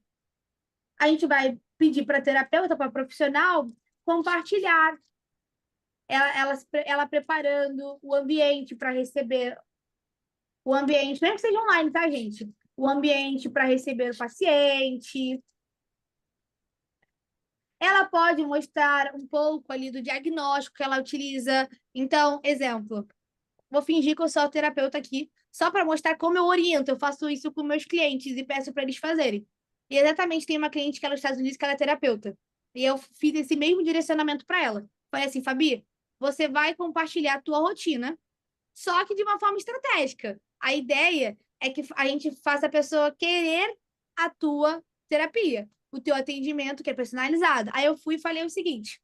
A gente vai pedir para terapeuta, para profissional, compartilhar ela preparando o ambiente para receber o ambiente, mesmo que seja online, tá, gente? O ambiente para receber o paciente. Ela pode mostrar um pouco ali do diagnóstico que ela utiliza. Então, exemplo, vou fingir que eu sou terapeuta aqui, só para mostrar como eu oriento. Eu faço isso com meus clientes e peço para eles fazerem. E exatamente tem uma cliente que ela é nos Estados Unidos que ela é terapeuta. E eu fiz esse mesmo direcionamento para ela. Falei assim, Fabi, você vai compartilhar a tua rotina, só que de uma forma estratégica. A ideia é que a gente faça a pessoa querer a tua terapia, o teu atendimento que é personalizado. Aí eu fui e falei o seguinte: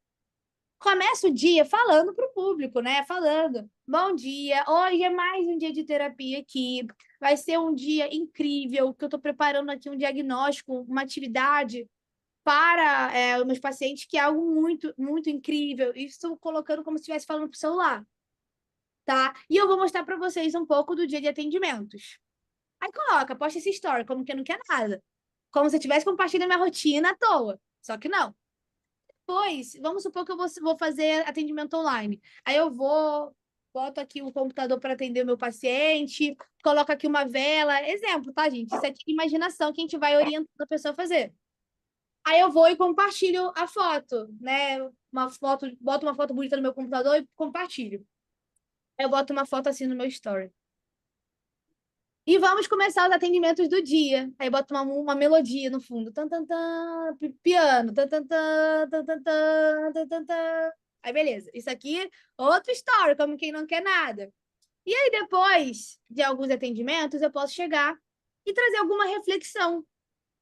começa o dia falando para o público, né? Falando, bom dia, hoje é mais um dia de terapia aqui, vai ser um dia incrível, que eu estou preparando aqui um diagnóstico, uma atividade para os meus pacientes, que é algo muito, muito incrível. E estou colocando como se estivesse falando para o celular, tá? E eu vou mostrar para vocês um pouco do dia de atendimentos. Aí coloca, posta esse story, como que não quer nada. Como se eu estivesse compartilhando minha rotina à toa. Só que não. Depois, vamos supor que eu vou fazer atendimento online. Aí eu boto aqui o computador para atender o meu paciente, coloco aqui uma vela. Exemplo, tá, gente? Isso aqui é imaginação que a gente vai orientando a pessoa a fazer. Aí eu vou e compartilho a foto, né? Boto uma foto bonita no meu computador e compartilho. Aí eu boto uma foto assim no meu story. E vamos começar os atendimentos do dia. Aí bota uma melodia no fundo. Tan, tan, tan, piano. Tan, tan, tan, tan, tan, tan, tan, tan, tan. Aí, beleza. Isso aqui, outra história, como quem não quer nada. E aí, depois de alguns atendimentos, eu posso chegar e trazer alguma reflexão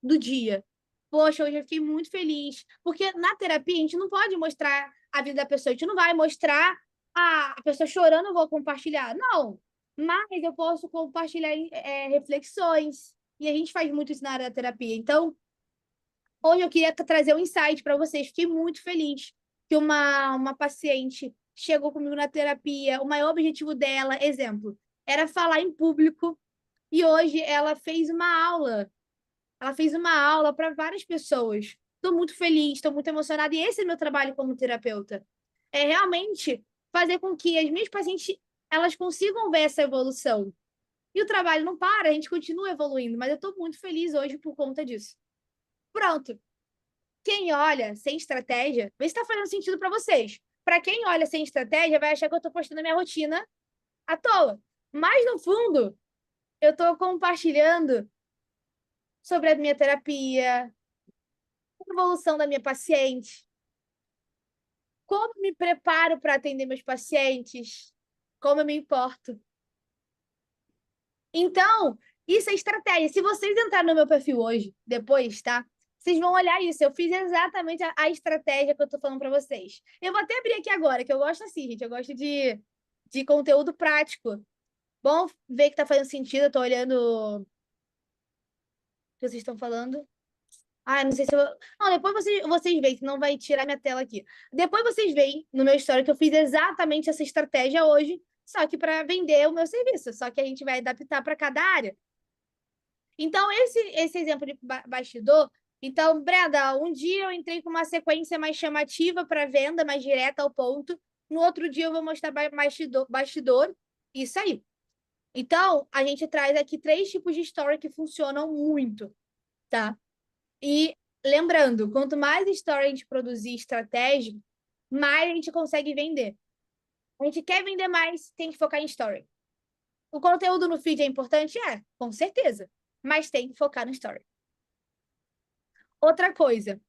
do dia. Poxa, hoje eu fiquei muito feliz. Porque na terapia, a gente não pode mostrar a vida da pessoa. A gente não vai mostrar a pessoa chorando, eu vou compartilhar. Não. Mas eu posso compartilhar reflexões. E a gente faz muito isso na área da terapia. Então, hoje eu queria trazer um insight para vocês. Fiquei muito feliz que uma paciente chegou comigo na terapia. O maior objetivo dela, exemplo, era falar em público. E hoje ela fez uma aula. Ela fez uma aula para várias pessoas. Estou muito feliz, estou muito emocionada. E esse é meu trabalho como terapeuta. É realmente fazer com que as minhas pacientes elas consigam ver essa evolução. E o trabalho não para, a gente continua evoluindo, mas eu estou muito feliz hoje por conta disso. Pronto. Quem olha sem estratégia, vê se está fazendo sentido para vocês. Para quem olha sem estratégia, vai achar que eu estou postando a minha rotina à toa. Mas, no fundo, eu estou compartilhando sobre a minha terapia, a evolução da minha paciente, como me preparo para atender meus pacientes, como eu me importo. Então, isso é estratégia. Se vocês entrarem no meu perfil hoje, depois, tá? Vocês vão olhar isso. Eu fiz exatamente a estratégia que eu tô falando para vocês. Eu vou até abrir aqui agora, que eu gosto assim, gente. Eu gosto de conteúdo prático. Bom ver que tá fazendo sentido. Eu tô olhando o que vocês estão falando. Ah, não sei se eu... Não, depois vocês veem, senão vai tirar minha tela aqui. Depois vocês veem no meu story que eu fiz exatamente essa estratégia hoje, só que para vender o meu serviço. Só que a gente vai adaptar para cada área. Então, esse exemplo de bastidor... Então, Brenda, um dia eu entrei com uma sequência mais chamativa para venda, mais direta ao ponto. No outro dia eu vou mostrar bastidor. Isso aí. Então, a gente traz aqui 3 tipos de story que funcionam muito, tá? E lembrando, quanto mais story a gente produzir estratégico, mais a gente consegue vender. A gente quer vender mais, tem que focar em story. O conteúdo no feed é importante? É, com certeza. Mas tem que focar no story. Outra coisa,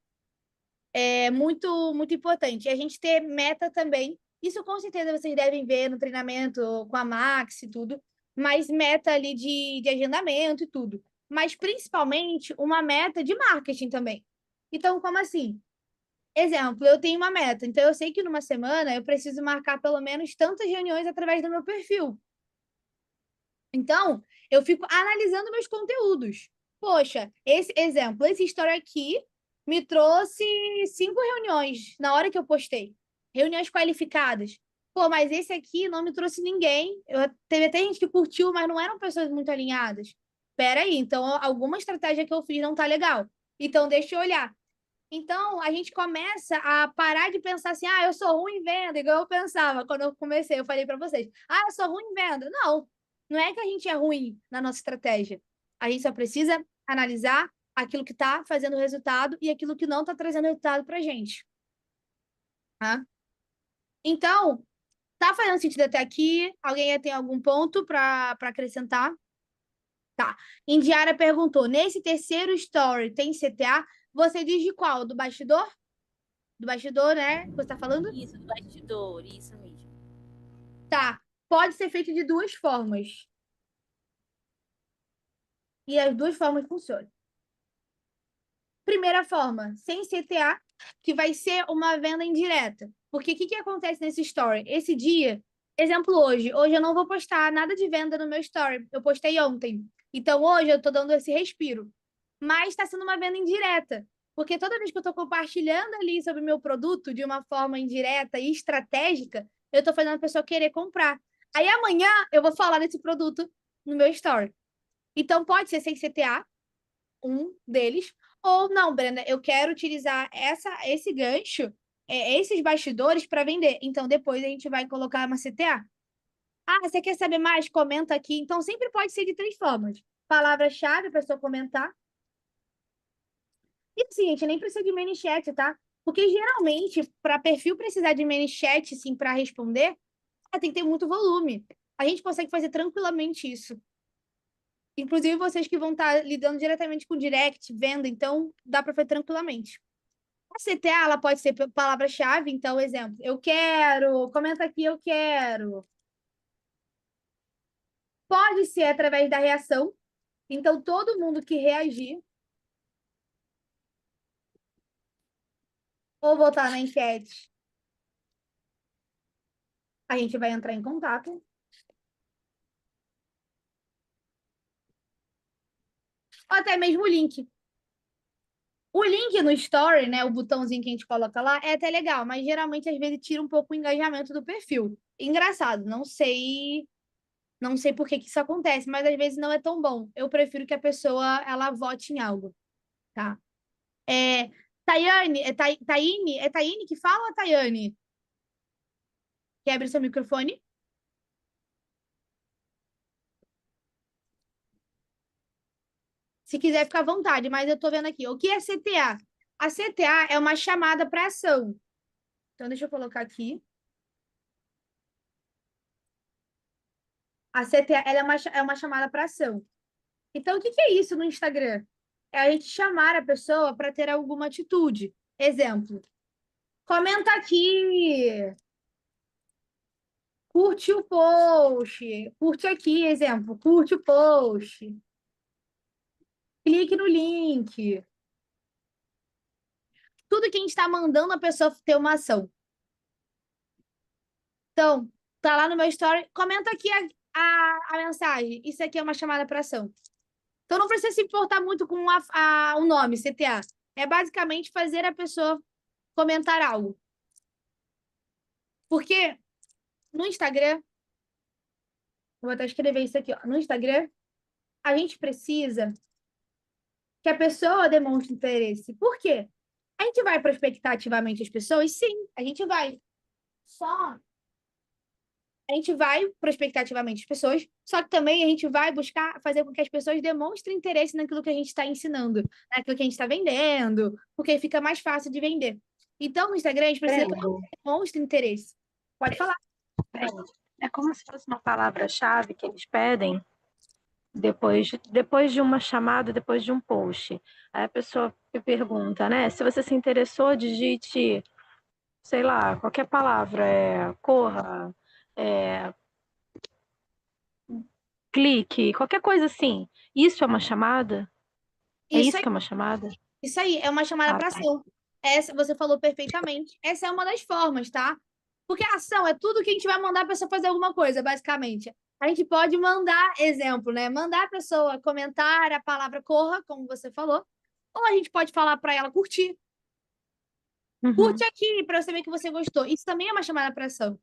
é muito importante, é a gente ter meta também. Isso com certeza vocês devem ver no treinamento com a Max e tudo, mas meta ali de agendamento e tudo. Mas principalmente uma meta de marketing também. Então, como assim? Exemplo, eu tenho uma meta, então eu sei que numa semana eu preciso marcar pelo menos tantas reuniões através do meu perfil. Então, eu fico analisando meus conteúdos. Poxa, esse exemplo, esse story aqui me trouxe 5 reuniões na hora que eu postei. Reuniões qualificadas. Pô, mas esse aqui não me trouxe ninguém. Teve até gente que curtiu, mas não eram pessoas muito alinhadas. Espera aí, então alguma estratégia que eu fiz não tá legal. Então, deixa eu olhar. Então, a gente começa a parar de pensar assim, eu sou ruim em venda, igual eu pensava quando eu comecei, eu falei para vocês, eu sou ruim em venda. Não é que a gente é ruim na nossa estratégia. A gente só precisa analisar aquilo que está fazendo resultado e aquilo que não está trazendo resultado para a gente. Tá? Então, tá fazendo sentido até aqui? Alguém tem algum ponto para acrescentar? Tá. Indiara perguntou, nesse terceiro story tem CTA? Você diz de qual? Do bastidor? Do bastidor, né? Que você está falando? Isso, do bastidor, isso mesmo. Tá. Pode ser feito de 2 formas. E as 2 formas funcionam. Primeira forma, sem CTA, que vai ser uma venda indireta. Porque o que acontece nesse story? Esse dia, exemplo hoje eu não vou postar nada de venda no meu story. Eu postei ontem. Então, hoje eu estou dando esse respiro. Mas está sendo uma venda indireta. Porque toda vez que eu estou compartilhando ali sobre o meu produto de uma forma indireta e estratégica, eu estou fazendo a pessoa querer comprar. Aí amanhã eu vou falar desse produto no meu story. Então, pode ser sem CTA, um deles, ou não, Brenda, eu quero utilizar esse gancho, esses bastidores para vender. Então, depois a gente vai colocar uma CTA. Você quer saber mais? Comenta aqui. Então, sempre pode ser de 3 formas. Palavra-chave, a pessoa comentar. E assim, a gente nem precisa de mini chat, tá? Porque geralmente, para perfil precisar de mini chat, sim, para responder, tem que ter muito volume. A gente consegue fazer tranquilamente isso. Inclusive, vocês que vão estar lidando diretamente com direct, venda, então dá para fazer tranquilamente. A CTA, ela pode ser palavra-chave, então, exemplo, eu quero, comenta aqui, eu quero. Pode ser através da reação, então todo mundo que reagir ou votar na enquete, a gente vai entrar em contato. Ou até mesmo o link. O link no story, né, o botãozinho que a gente coloca lá, é até legal, mas geralmente às vezes tira um pouco o engajamento do perfil. Engraçado, não sei por que isso acontece, mas às vezes não é tão bom. Eu prefiro que a pessoa ela vote em algo, tá? Tayane, Taine? É Taine que fala ou Tayane? Quer abrir seu microfone? Se quiser, fica à vontade, mas eu tô vendo aqui. O que é CTA? A CTA é uma chamada para ação. Então, deixa eu colocar aqui. A CTA ela é uma chamada para ação. Então, o que é isso no Instagram? É a gente chamar a pessoa para ter alguma atitude. Exemplo. Comenta aqui. Curte o post. Curte aqui, exemplo. Curte o post. Clique no link. Tudo que a gente está mandando a pessoa ter uma ação. Então, tá lá no meu story. Comenta aqui a mensagem. Isso aqui é uma chamada para ação. Então, não precisa se importar muito com o nome, CTA. É basicamente fazer a pessoa comentar algo. Porque no Instagram, vou até escrever isso aqui, ó. No Instagram, a gente precisa que a pessoa demonstre interesse. Por quê? A gente vai prospectar ativamente as pessoas? Sim, a gente vai. Só a gente vai prospectar ativamente as pessoas, só que também a gente vai buscar fazer com que as pessoas demonstrem interesse naquilo que a gente está ensinando, naquilo que a gente está vendendo, porque fica mais fácil de vender. Então, no Instagram, a gente precisa que Breno, demonstre interesse. Pode falar. Breno, é como se fosse uma palavra-chave que eles pedem depois de uma chamada, depois de um post. Aí a pessoa me pergunta, né? Se você se interessou, digite, sei lá, qualquer palavra, corra, é, clique, qualquer coisa assim. Isso é uma chamada? É Isso isso aí, que é uma chamada? isso aí é uma chamada Ah, para tá. ação. Essa você falou perfeitamente. Essa é uma das formas, tá? Porque a ação é tudo que a gente vai mandar a pessoa fazer alguma coisa, basicamente. A gente pode mandar exemplo, né? Mandar a pessoa comentar a palavra corra, como você falou, ou a gente pode falar para ela curtir. Curte Uhum. aqui para eu saber que você gostou. Isso também é uma chamada para ação.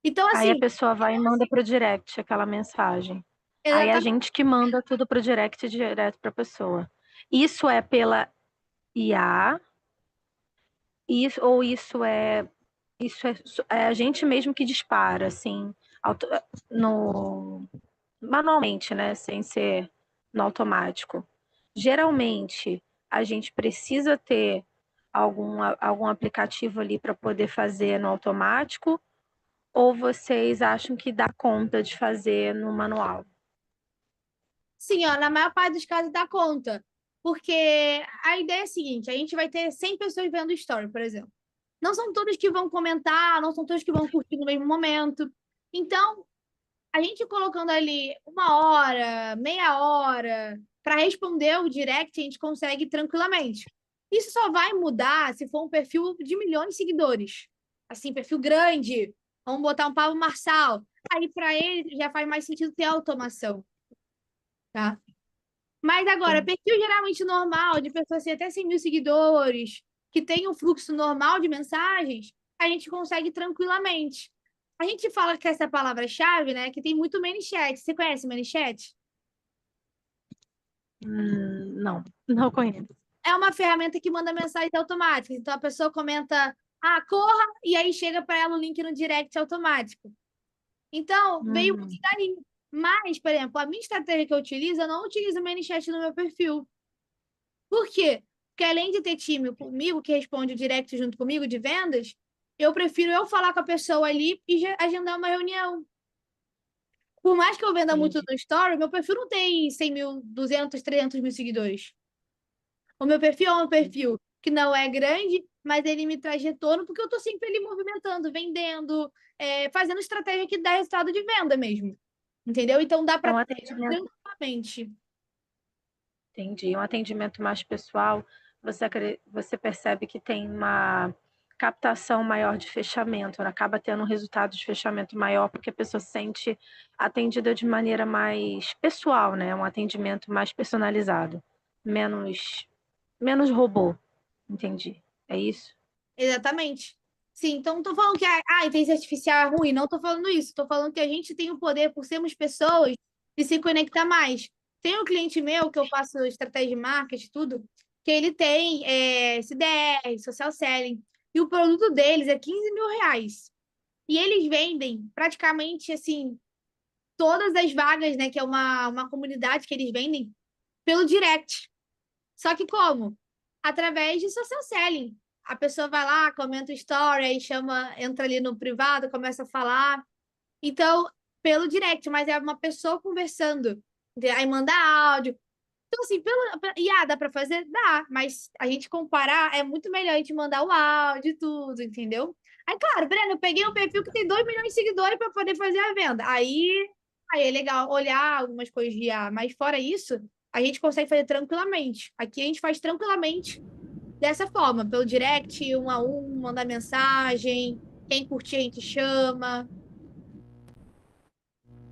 Então, Aí a assim, pessoa vai e manda pro direct aquela mensagem. Aí a exatamente. gente que manda tudo pro direct direto para a pessoa. Isso é pela IA, ou isso é a gente mesmo que dispara, assim, no, manualmente, né? Sem ser no automático. Geralmente, a gente precisa ter algum aplicativo ali para poder fazer no automático, ou vocês acham que dá conta de fazer no manual? Sim, ó, na maior parte dos casos dá conta. Porque a ideia é a seguinte: a gente vai ter 100 pessoas vendo o story, por exemplo. Não são todas que vão comentar, não são todas que vão curtir no mesmo momento. Então, a gente colocando ali 1 hora, meia hora, para responder o direct, a gente consegue tranquilamente. Isso só vai mudar se for um perfil de milhões de seguidores. Assim, perfil grande. Vamos botar um Pablo Marçal. Aí, para ele, já faz mais sentido ter automação, tá? Mas agora, Sim. perfil geralmente normal, de pessoas assim, até 100 mil seguidores, que tem um fluxo normal de mensagens, a gente consegue tranquilamente. A gente fala que essa palavra-chave, né, que tem muito ManyChat. Você conhece ManyChat? Não, não conheço. É uma ferramenta que manda mensagens automáticas. Então, a pessoa comenta, corra, e aí chega para ela o link no direct automático. Então, veio muito Hum, daí. Mas, por exemplo, a minha estratégia que eu utilizo, eu não utilizo o ManyChat no meu perfil. Por quê? Porque além de ter time comigo, que responde o direct junto comigo de vendas, eu prefiro eu falar com a pessoa ali e agendar uma reunião. Por mais que eu venda muito entendi. no Story, meu perfil não tem 100 mil, 200, 300 mil seguidores. O meu perfil é um perfil que não é grande, mas ele me traz retorno porque eu estou sempre ali movimentando, vendendo, fazendo estratégia que dá resultado de venda mesmo. Entendeu? Então dá É para um atendimento, tranquilamente. entendi. Um atendimento mais pessoal, você percebe que tem uma captação maior de fechamento, né? Acaba tendo um resultado de fechamento maior, porque a pessoa se sente atendida de maneira mais pessoal, né? Um atendimento mais personalizado, menos robô. Entendi. É isso? Exatamente. Sim, então não tô falando que a inteligência artificial é ruim, não tô falando isso. Tô falando que a gente tem o poder, por sermos pessoas, de se conectar mais. Tem um cliente meu que eu faço estratégia de marketing, tudo, que ele tem CDR, social selling, e o produto deles é 15 mil reais. E eles vendem praticamente, assim, todas as vagas, né, que é uma comunidade que eles vendem, pelo direct. Só que como? Através de social selling. A pessoa vai lá, comenta o story, aí chama, entra ali no privado, começa a falar. Então, pelo direct, mas é uma pessoa conversando. Aí manda áudio. Então, assim, dá para fazer? Dá, mas a gente comparar é muito melhor a gente mandar o áudio e tudo, entendeu? Aí, claro, Breno, eu peguei um perfil que tem 2 milhões de seguidores para poder fazer a venda. Aí é legal olhar algumas coisas de IA, mas fora isso, a gente consegue fazer tranquilamente. Aqui a gente faz tranquilamente dessa forma, pelo direct, 1 a 1, mandar mensagem, quem curtir a gente chama.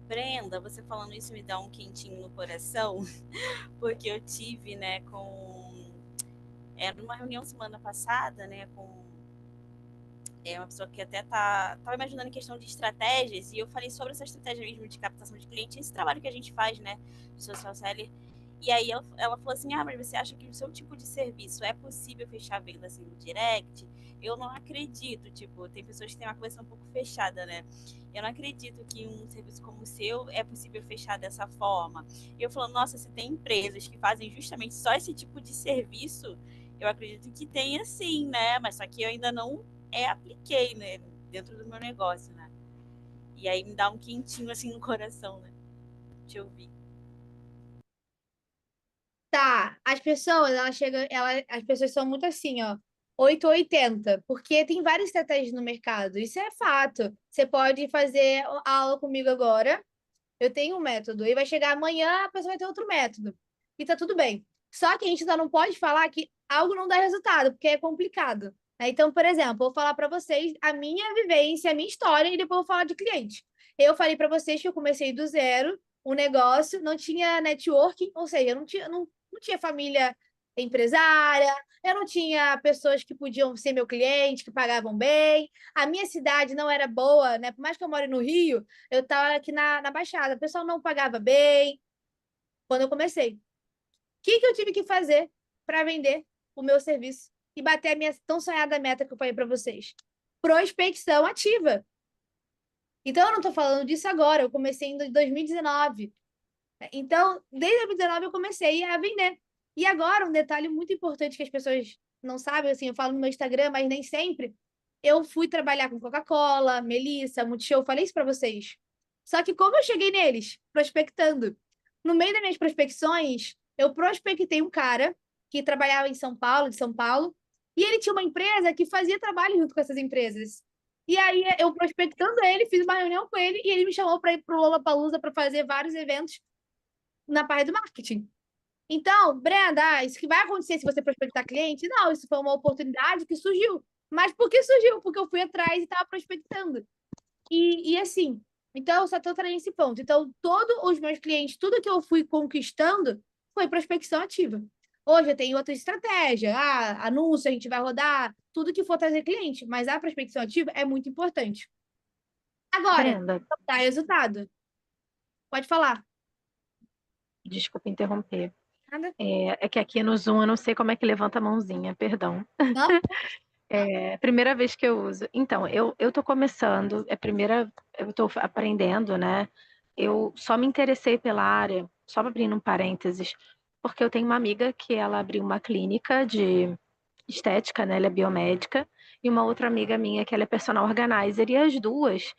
Brenda, você falando isso me dá um quentinho no coração, porque eu tive, né, numa reunião semana passada, né, com uma pessoa que até tava imaginando em questão de estratégias, e eu falei sobre essa estratégia mesmo de captação de cliente, esse trabalho que a gente faz, né, de social seller. E aí ela falou assim, mas você acha que o seu tipo de serviço é possível fechar venda assim no direct? Eu não acredito, tipo, tem pessoas que têm uma cabeça um pouco fechada, né? Eu não acredito que um serviço como o seu é possível fechar dessa forma. E eu falando, nossa, se tem empresas que fazem justamente só esse tipo de serviço, eu acredito que tenha sim, né? Mas só que eu ainda não apliquei, né, dentro do meu negócio, né? E aí me dá um quentinho assim no coração, né? Te ouvir. Tá, as pessoas, as pessoas são muito assim, ó, 8 ou 80, porque tem várias estratégias no mercado, isso é fato. Você pode fazer aula comigo agora, eu tenho um método, e vai chegar amanhã, a pessoa vai ter outro método, e tá tudo bem. Só que a gente ainda não pode falar que algo não dá resultado, porque é complicado, né? Então, por exemplo, eu vou falar para vocês a minha vivência, a minha história, e depois eu vou falar de cliente. Eu falei para vocês que eu comecei do zero, um negócio, não tinha networking, ou seja, não tinha família empresária, eu não tinha pessoas que podiam ser meu cliente, que pagavam bem, a minha cidade não era boa, né? Por mais que eu more no Rio, eu estava aqui na Baixada, o pessoal não pagava bem quando eu comecei. O que eu tive que fazer para vender o meu serviço e bater a minha tão sonhada meta que eu falei para vocês? Prospecção ativa. Então, eu não estou falando disso agora, eu comecei em 2019. Então, desde 2019 eu comecei a vender. E agora, um detalhe muito importante que as pessoas não sabem, assim, eu falo no meu Instagram, mas nem sempre, eu fui trabalhar com Coca-Cola, Melissa, Multishow, falei isso para vocês. Só que como eu cheguei neles? Prospectando. No meio das minhas prospecções, eu prospectei um cara que trabalhava em São Paulo, de São Paulo, e ele tinha uma empresa que fazia trabalho junto com essas empresas. E aí, eu prospectando ele, fiz uma reunião com ele, e ele me chamou para ir para o Lollapalooza para fazer vários eventos na parte do marketing. Então, Brenda, isso que vai acontecer se você prospectar cliente? Não, isso foi uma oportunidade que surgiu. Mas por que surgiu? Porque eu fui atrás e estava prospectando. E assim, então eu só estou trazendo esse ponto. Então, todos os meus clientes, tudo que eu fui conquistando foi prospecção ativa. Hoje eu tenho outra estratégia, anúncio, a gente vai rodar, tudo que for trazer cliente, mas a prospecção ativa é muito importante. Agora, Brenda, dá resultado. Pode falar. desculpa interromper. Nada? É que aqui no Zoom eu não sei como é que levanta a mãozinha, perdão. Não? É a primeira vez que eu uso. Então, eu tô começando, eu tô aprendendo, né? Eu só me interessei pela área, só abrindo um parênteses, porque eu tenho uma amiga que ela abriu uma clínica de estética, né? Ela é biomédica, e uma outra amiga minha que ela é personal organizer, e as duas,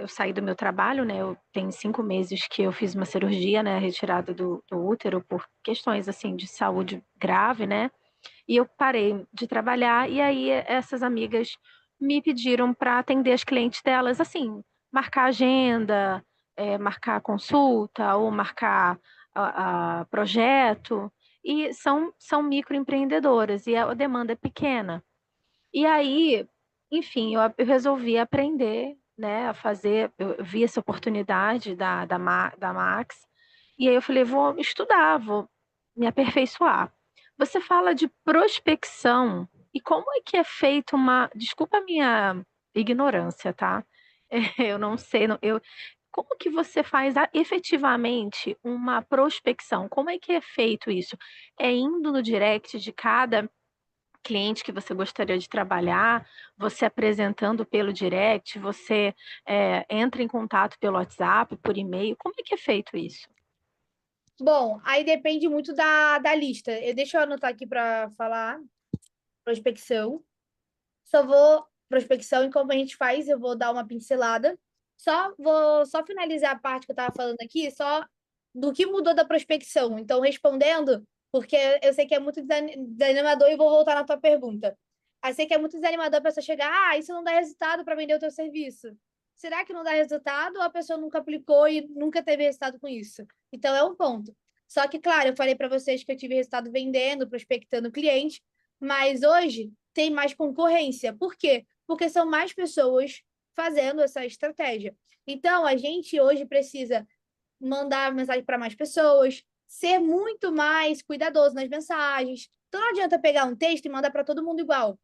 eu saí do meu trabalho, né? Eu tenho 5 meses que eu fiz uma cirurgia, né? Retirada do útero por questões, assim, de saúde grave, né? E eu parei de trabalhar, e aí essas amigas me pediram para atender as clientes delas, assim, marcar agenda, marcar consulta ou marcar projeto, e são microempreendedoras, e a demanda é pequena. E aí, enfim, eu resolvi aprender, né, a fazer, eu vi essa oportunidade da Max, e aí eu falei, vou estudar, vou me aperfeiçoar. Você fala de prospecção, e como é que é feito desculpa a minha ignorância, tá? Eu não sei, como que você faz efetivamente uma prospecção? Como é que é feito isso? É indo no direct de cada cliente que você gostaria de trabalhar, você apresentando pelo direct, você entra em contato pelo WhatsApp, por e-mail, como é que é feito isso? Bom, aí depende muito da lista. Deixa eu anotar aqui para falar. Prospecção. Só vou. Prospecção, e como a gente faz, eu vou dar uma pincelada. Vou só finalizar a parte que eu estava falando aqui, só do que mudou da prospecção. Então, respondendo, porque eu sei que é muito desanimador e vou voltar na tua pergunta. Eu sei que é muito desanimador a pessoa chegar, isso não dá resultado para vender o teu serviço. Será que não dá resultado ou a pessoa nunca aplicou e nunca teve resultado com isso? Então, é um ponto. Só que, claro, eu falei para vocês que eu tive resultado vendendo, prospectando cliente, mas hoje tem mais concorrência. Por quê? Porque são mais pessoas fazendo essa estratégia. Então, a gente hoje precisa mandar mensagem para mais pessoas, ser muito mais cuidadoso nas mensagens. Então, não adianta pegar um texto e mandar para todo mundo igual.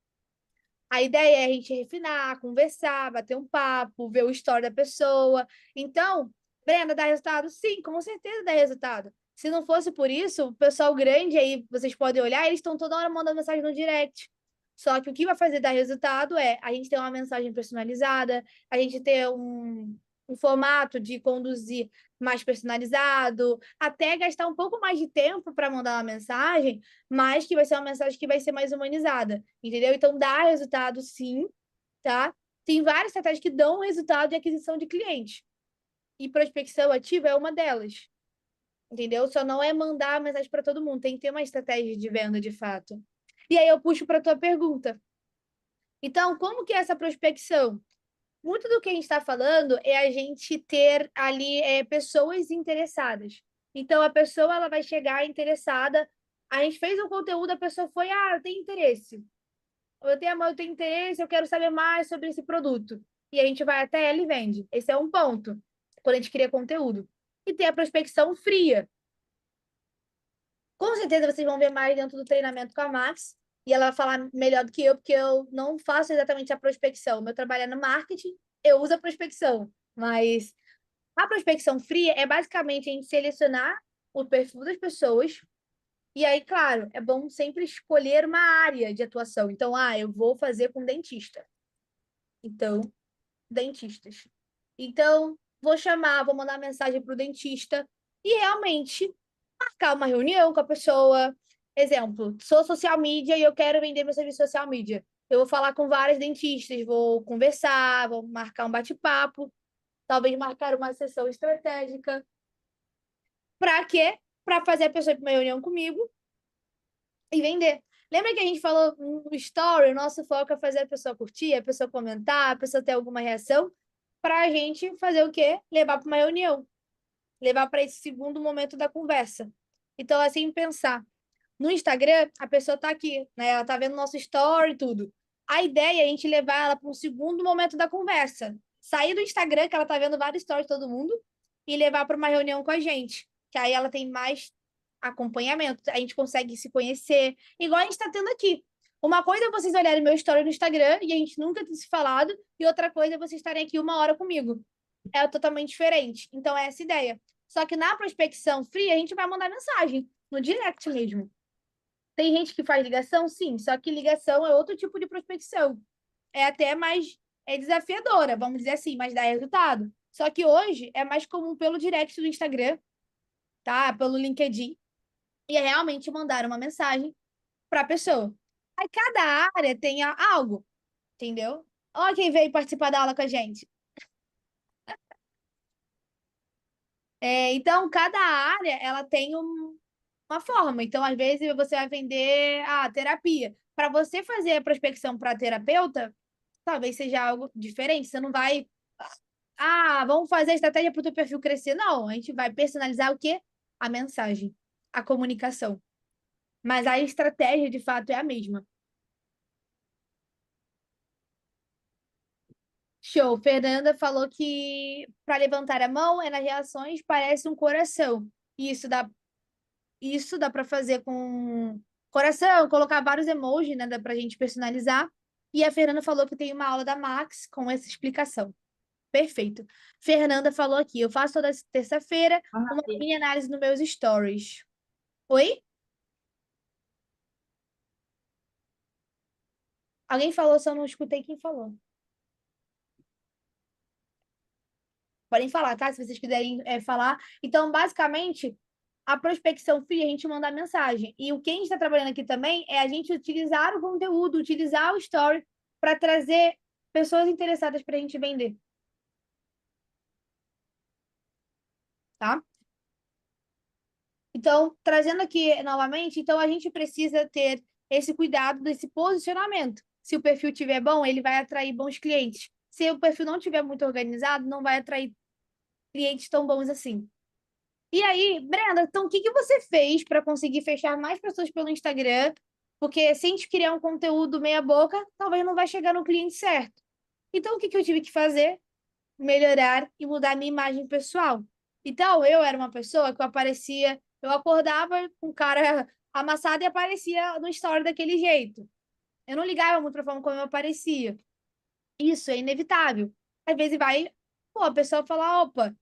A ideia é a gente refinar, conversar, bater um papo, ver o story da pessoa. Então, Brenda, dá resultado? Sim, com certeza dá resultado. Se não fosse por isso, o pessoal grande aí, vocês podem olhar, eles estão toda hora mandando mensagem no direct. Só que o que vai fazer dar resultado é a gente ter uma mensagem personalizada, a gente ter um formato de conduzir mais personalizado, até gastar um pouco mais de tempo para mandar uma mensagem, mas que vai ser uma mensagem que vai ser mais humanizada, entendeu? Então, dá resultado sim, tá? Tem várias estratégias que dão resultado de aquisição de clientes. E prospecção ativa é uma delas, entendeu? Só não é mandar a mensagem para todo mundo, tem que ter uma estratégia de venda de fato. E aí eu puxo para a tua pergunta. Então, como que é essa prospecção? Muito do que a gente está falando é a gente ter ali pessoas interessadas. Então, a pessoa ela vai chegar interessada. A gente fez um conteúdo, a pessoa foi, eu tenho interesse. Eu tenho interesse, eu quero saber mais sobre esse produto. E a gente vai até ela e vende. Esse é um ponto, quando a gente cria conteúdo. E tem a prospecção fria. Com certeza vocês vão ver mais dentro do treinamento com a Max. E ela vai falar melhor do que eu, porque eu não faço exatamente a prospecção. Meu trabalho é no marketing, eu uso a prospecção. Mas a prospecção fria é basicamente a gente selecionar o perfil das pessoas. E aí, claro, é bom sempre escolher uma área de atuação. Então, eu vou fazer com dentista. Então, dentistas. Então, vou mandar mensagem para o dentista e realmente marcar uma reunião com a pessoa. Exemplo, sou social media e eu quero vender meu serviço social media. Eu vou falar com vários dentistas, vou conversar, vou marcar um bate-papo, talvez marcar uma sessão estratégica. Para quê? Para fazer a pessoa ir para uma reunião comigo e vender. Lembra que a gente falou no story, o nosso foco é fazer a pessoa curtir, a pessoa comentar, a pessoa ter alguma reação, para a gente fazer o quê? Levar para uma reunião. Levar para esse segundo momento da conversa. Então, assim, pensar. No Instagram, a pessoa está aqui, né? Ela está vendo nosso story e tudo. A ideia é a gente levar ela para um segundo momento da conversa. Sair do Instagram, que ela está vendo vários stories de todo mundo, e levar para uma reunião com a gente. Que aí ela tem mais acompanhamento, a gente consegue se conhecer, igual a gente está tendo aqui. Uma coisa é vocês olharem meu story no Instagram e a gente nunca ter se falado, e outra coisa é vocês estarem aqui 1 hora comigo. É totalmente diferente. Então, é essa ideia. Só que na prospecção fria, a gente vai mandar mensagem, no direct mesmo. Tem gente que faz ligação? Sim, só que ligação é outro tipo de prospecção. É até mais desafiadora, vamos dizer assim, mas dá resultado. Só que hoje é mais comum pelo direct do Instagram, tá? Pelo LinkedIn. E é realmente mandar uma mensagem para a pessoa. Aí cada área tem algo, entendeu? Olha quem veio participar da aula com a gente. Então, cada área ela tem uma forma. Então, às vezes, você vai vender a terapia. Para você fazer a prospecção para terapeuta, talvez seja algo diferente. Você não vai... vamos fazer a estratégia para o teu perfil crescer. Não, a gente vai personalizar o quê? A mensagem, a comunicação. Mas a estratégia, de fato, é a mesma. Show. Fernanda falou que para levantar a mão nas reações parece um coração. Isso dá para fazer com coração, colocar vários emojis, né? Dá para a gente personalizar. E a Fernanda falou que tem uma aula da Max com essa explicação. Perfeito. Fernanda falou aqui, eu faço toda terça-feira uma mini análise nos meus stories. Oi? Alguém falou, só não escutei quem falou. Podem falar, tá? Se vocês quiserem falar. Então, basicamente, a prospecção fria é a gente mandar mensagem. E o que a gente está trabalhando aqui também é a gente utilizar o conteúdo, utilizar o story para trazer pessoas interessadas para a gente vender. Tá? Então, trazendo aqui novamente, então a gente precisa ter esse cuidado desse posicionamento. Se o perfil estiver bom, ele vai atrair bons clientes. Se o perfil não estiver muito organizado, não vai atrair clientes tão bons assim. E aí, Brenda, então o que você fez para conseguir fechar mais pessoas pelo Instagram? Porque se a gente criar um conteúdo meia boca, talvez não vai chegar no cliente certo. Então, o que eu tive que fazer? Melhorar e mudar a minha imagem pessoal. Então, eu era uma pessoa que eu acordava com cara amassada e aparecia no story daquele jeito. Eu não ligava muito pra forma como eu aparecia. Isso é inevitável. Às vezes pô, a pessoa fala, opa,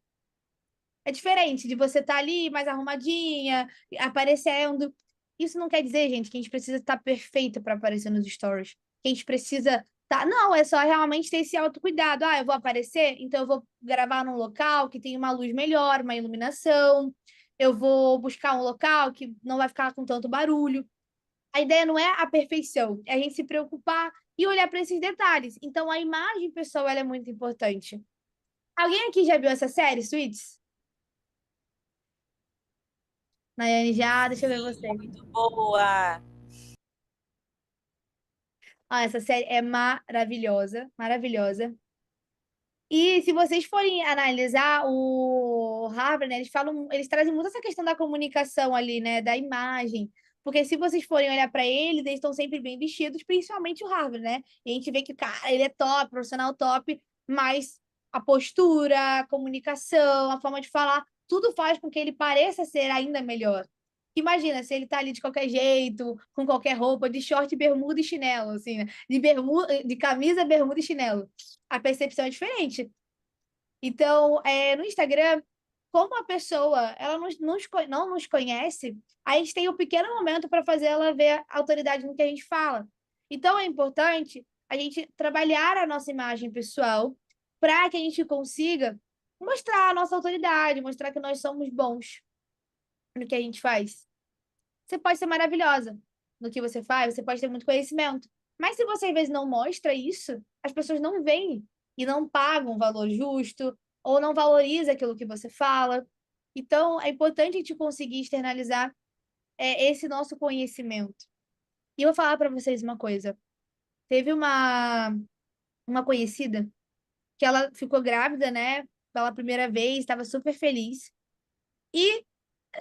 é diferente de você estar ali mais arrumadinha, aparecendo. Isso não quer dizer, gente, que a gente precisa estar perfeita para aparecer nos stories. Que a gente precisa tá. Não, é só realmente ter esse autocuidado. Ah, eu vou aparecer, então eu vou gravar num local que tem uma luz melhor, uma iluminação. Eu vou buscar um local que não vai ficar com tanto barulho. A ideia não é a perfeição, é a gente se preocupar e olhar para esses detalhes. Então, a imagem pessoal ela é muito importante. Alguém aqui já viu essa série, Suits? Nayane já, deixa eu ver você. Muito boa. Ah, essa série é maravilhosa, maravilhosa. E se vocês forem analisar o Harvard, né, eles trazem muito essa questão da comunicação ali, né, da imagem. Porque se vocês forem olhar para eles estão sempre bem vestidos, principalmente o Harvard, né? E a gente vê que o cara, ele é top, profissional top, mas a postura, a comunicação, a forma de falar, tudo faz com que ele pareça ser ainda melhor. Imagina, se ele tá ali de qualquer jeito, com qualquer roupa, de short, bermuda e chinelo, assim, né? De camisa, bermuda e chinelo. A percepção é diferente. Então, no Instagram, como a pessoa ela não nos conhece, a gente tem um pequeno momento para fazer ela ver a autoridade no que a gente fala. Então, é importante a gente trabalhar a nossa imagem pessoal para que a gente consiga mostrar a nossa autoridade, mostrar que nós somos bons no que a gente faz. Você pode ser maravilhosa no que você faz, você pode ter muito conhecimento. Mas se você às vezes não mostra isso, as pessoas não veem e não pagam o valor justo ou não valoriza aquilo que você fala. Então, é importante a gente conseguir externalizar esse nosso conhecimento. E eu vou falar para vocês uma coisa. Teve uma conhecida que ela ficou grávida, né, pela primeira vez, estava super feliz e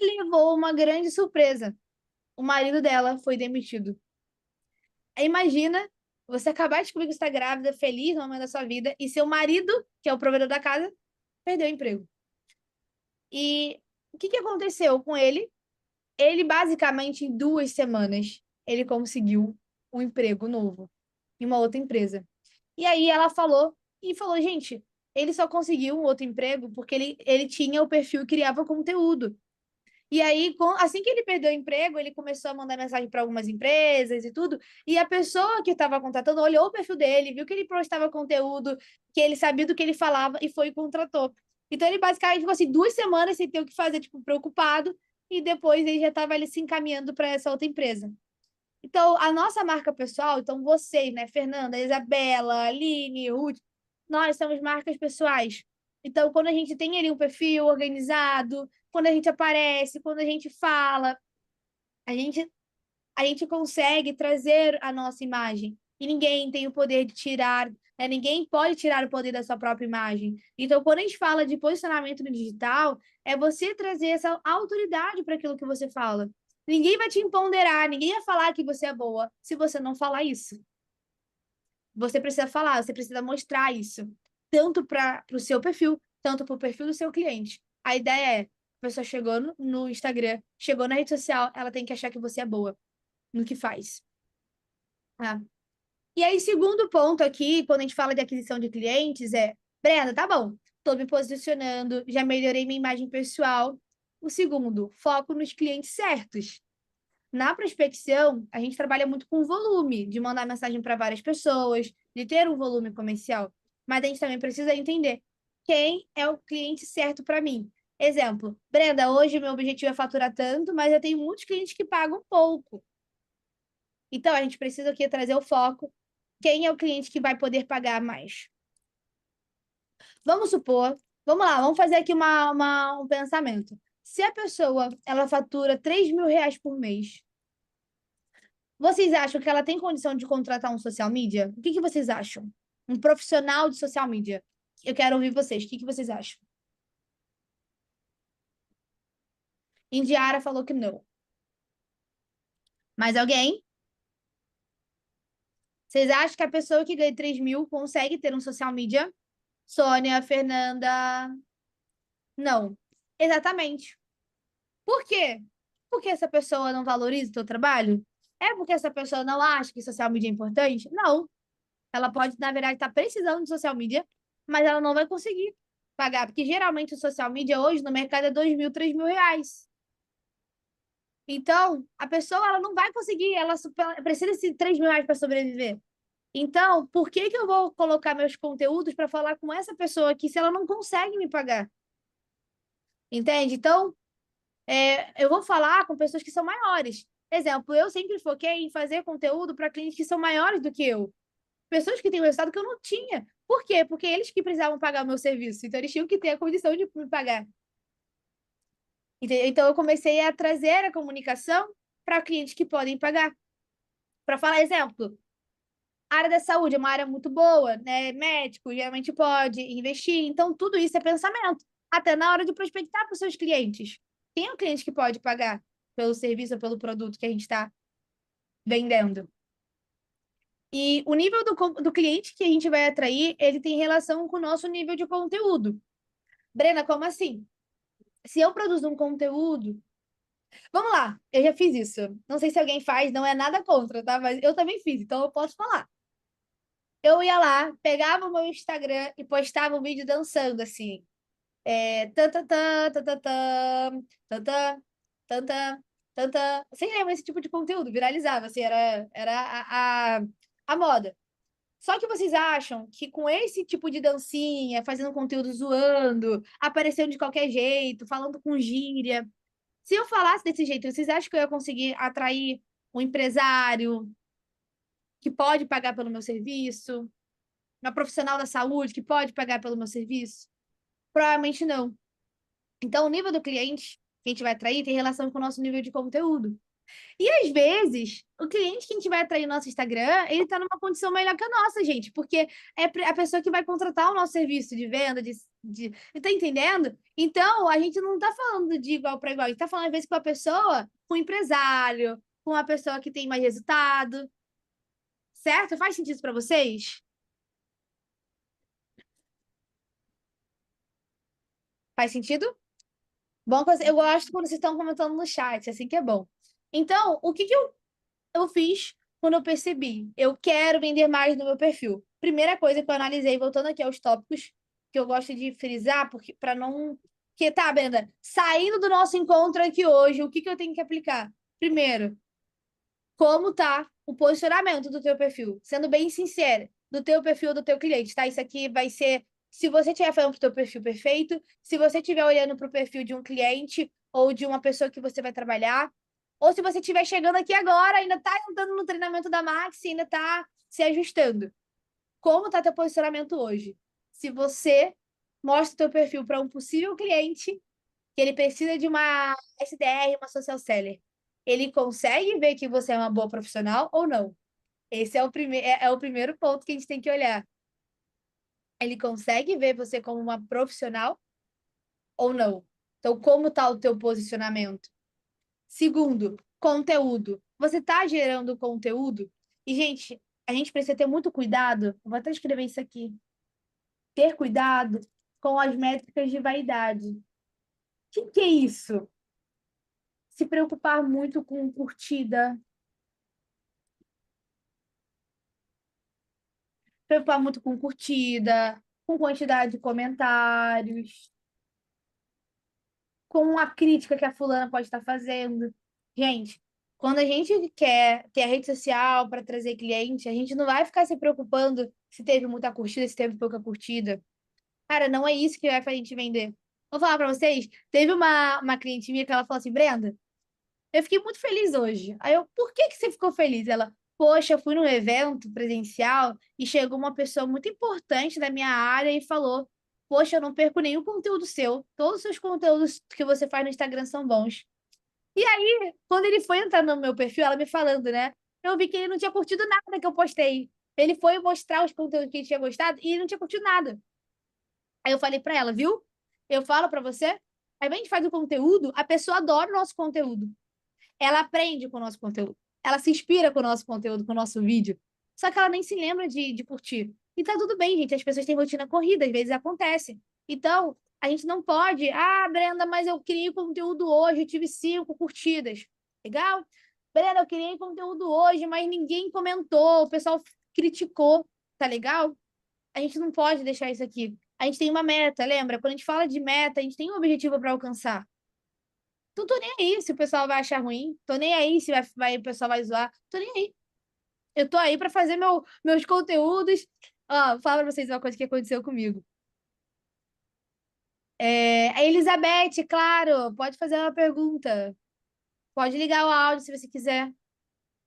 levou uma grande surpresa. O marido dela foi demitido. Aí imagina você acabar de descobrir que você está grávida, feliz no momento da sua vida, e seu marido, que é o provedor da casa, perdeu o emprego. E o que aconteceu com ele? Ele, basicamente, em 2 semanas, ele conseguiu um emprego novo em uma outra empresa. E aí ela falou, gente, ele só conseguiu um outro emprego porque ele tinha o perfil e criava conteúdo. E aí, assim que ele perdeu o emprego, ele começou a mandar mensagem para algumas empresas e tudo. E a pessoa que estava contratando olhou o perfil dele, viu que ele postava conteúdo, que ele sabia do que ele falava e foi e contratou. Então, ele basicamente ficou assim 2 semanas sem ter o que fazer, tipo, preocupado. E depois ele já estava ali se encaminhando para essa outra empresa. Então, a nossa marca pessoal, então vocês, né, Fernanda, Isabela, Aline, Ruth, nós somos marcas pessoais. Então, quando a gente tem ali um perfil organizado, quando a gente aparece, quando a gente fala, a gente, a gente consegue trazer a nossa imagem. E ninguém tem o poder de tirar, né? Ninguém pode tirar o poder da sua própria imagem. Então, quando a gente fala de posicionamento no digital, é você trazer essa autoridade para aquilo que você fala. Ninguém vai te empoderar, ninguém vai falar que você é boa se você não falar isso. Você precisa falar, você precisa mostrar isso, tanto para o seu perfil, tanto para o perfil do seu cliente. A ideia é, a pessoa chegou no Instagram, chegou na rede social, ela tem que achar que você é boa no que faz. Tá? E aí, segundo ponto aqui, quando a gente fala de aquisição de clientes, Brenda, tá bom, estou me posicionando, já melhorei minha imagem pessoal. O segundo, foco nos clientes certos. Na prospecção, a gente trabalha muito com volume, de mandar mensagem para várias pessoas, de ter um volume comercial. Mas a gente também precisa entender quem é o cliente certo para mim. Exemplo, Brenda, hoje meu objetivo é faturar tanto, mas eu tenho muitos clientes que pagam pouco. Então, a gente precisa aqui trazer o foco. Quem é o cliente que vai poder pagar mais? Vamos supor, vamos lá, vamos fazer aqui um pensamento. Se a pessoa ela fatura 3.000 reais por mês, vocês acham que ela tem condição de contratar um social media? O que vocês acham? Um profissional de social media. Eu quero ouvir vocês. O que vocês acham? Indiara falou que não. Mais alguém? Vocês acham que a pessoa que ganha 3 mil consegue ter um social media? Sônia, Fernanda... Não. Exatamente. Por quê? Porque essa pessoa não valoriza o teu trabalho? É porque essa pessoa não acha que social media é importante? Não. Ela pode, na verdade, estar precisando de social media, mas ela não vai conseguir pagar, porque geralmente o social media hoje no mercado é 2 mil, 3 mil reais. Então, a pessoa ela não vai conseguir, ela precisa de 3 mil reais para sobreviver. Então, por que que eu vou colocar meus conteúdos para falar com essa pessoa aqui se ela não consegue me pagar? Entende? Então, eu vou falar com pessoas que são maiores. Exemplo, eu sempre foquei em fazer conteúdo para clientes que são maiores do que eu. Pessoas que têm um resultado que eu não tinha. Por quê? Porque eles que precisavam pagar o meu serviço. Então, eles tinham que ter a condição de me pagar. Entendeu? Então, eu comecei a trazer a comunicação para clientes que podem pagar. Para falar, exemplo, a área da saúde é uma área muito boa, né? Médico geralmente pode investir. Então, tudo isso é pensamento. Até na hora de prospectar para os seus clientes. Tem um cliente que pode pagar pelo serviço ou pelo produto que a gente está vendendo. E o nível do cliente que a gente vai atrair, ele tem relação com o nosso nível de conteúdo. Brena, como assim? Se eu produzo um conteúdo... Vamos lá, eu já fiz isso. Não sei se alguém faz, não é nada contra, tá? Mas eu também fiz, então eu posso falar. Eu ia lá, pegava o meu Instagram e postava um vídeo dançando, assim. Tantantã, tantantã, tantã, tantã, tantã. Vocês lembram esse tipo de conteúdo? Viralizava, assim, era a moda. Só que vocês acham que com esse tipo de dancinha, fazendo conteúdo zoando, aparecendo de qualquer jeito, falando com gíria, se eu falasse desse jeito, vocês acham que eu ia conseguir atrair um empresário que pode pagar pelo meu serviço? Uma profissional da saúde que pode pagar pelo meu serviço? Provavelmente não. Então, o nível do cliente que a gente vai atrair tem relação com o nosso nível de conteúdo. E, às vezes, o cliente que a gente vai atrair no nosso Instagram, ele está numa condição melhor que a nossa, gente, porque é a pessoa que vai contratar o nosso serviço de venda, tá entendendo? Então, a gente não está falando de igual para igual, a gente está falando, às vezes, com a pessoa, com o empresário, com a pessoa que tem mais resultado, certo? Faz sentido para vocês? Faz sentido? Bom, eu gosto quando vocês estão comentando no chat, assim que é bom. Então, o que eu fiz quando eu percebi? Eu quero vender mais no meu perfil. Primeira coisa que eu analisei, voltando aqui aos tópicos, que eu gosto de frisar, porque para não... Que tá, Brenda, saindo do nosso encontro aqui hoje, o que eu tenho que aplicar? Primeiro, como tá o posicionamento do teu perfil? Sendo bem sincera, do teu perfil, do teu cliente, tá? Isso aqui vai ser... Se você estiver falando para o teu perfil perfeito, se você estiver olhando para o perfil de um cliente ou de uma pessoa que você vai trabalhar, ou se você estiver chegando aqui agora, ainda está entrando no treinamento da Max, ainda está se ajustando. Como está teu posicionamento hoje? Se você mostra o teu perfil para um possível cliente, que ele precisa de uma SDR, uma social seller, ele consegue ver que você é uma boa profissional ou não? Esse é o primeiro ponto que a gente tem que olhar. Ele consegue ver você como uma profissional ou não? Então, como está o teu posicionamento? Segundo, conteúdo. Você está gerando conteúdo? E, gente, a gente precisa ter muito cuidado. Vou até escrever isso aqui. Ter cuidado com as métricas de vaidade. O que é isso? Se preocupar muito com curtida. Preocupar muito com curtida, com quantidade de comentários, com a crítica que a fulana pode estar fazendo. Gente, quando a gente quer ter a rede social para trazer cliente, a gente não vai ficar se preocupando se teve muita curtida, se teve pouca curtida. Cara, não é isso que vai fazer a gente vender. Vou falar para vocês, teve uma cliente minha que ela falou assim, Brenda, eu fiquei muito feliz hoje. Aí eu, por que você ficou feliz? Ela, poxa, eu fui num evento presencial e chegou uma pessoa muito importante da minha área e falou, poxa, eu não perco nenhum conteúdo seu. Todos os seus conteúdos que você faz no Instagram são bons. E aí, quando ele foi entrar no meu perfil, ela me falando, né? Eu vi que ele não tinha curtido nada que eu postei. Ele foi mostrar os conteúdos que ele tinha gostado e ele não tinha curtido nada. Aí eu falei pra ela, viu? Eu falo pra você, aí a gente faz o conteúdo, a pessoa adora o nosso conteúdo. Ela aprende com o nosso conteúdo. Ela se inspira com o nosso conteúdo, com o nosso vídeo. só que ela nem se lembra de curtir. E tá tudo bem, gente. As pessoas têm rotina corrida, às vezes acontece. Então, a gente não pode. Ah, Brenda, mas eu criei conteúdo hoje, eu tive 5 curtidas. Legal? Brenda, eu criei conteúdo hoje, mas ninguém comentou, o pessoal criticou. Tá legal? A gente não pode deixar isso aqui. A gente tem uma meta, lembra? Quando a gente fala de meta, a gente tem um objetivo para alcançar. Então, tô nem aí se o pessoal vai achar ruim. Tô nem aí se o pessoal vai zoar. Tô nem aí. Eu tô aí para fazer meus conteúdos. Ó, vou falar para vocês uma coisa que aconteceu comigo. A Elizabeth, claro, pode fazer uma pergunta. Pode ligar o áudio se você quiser.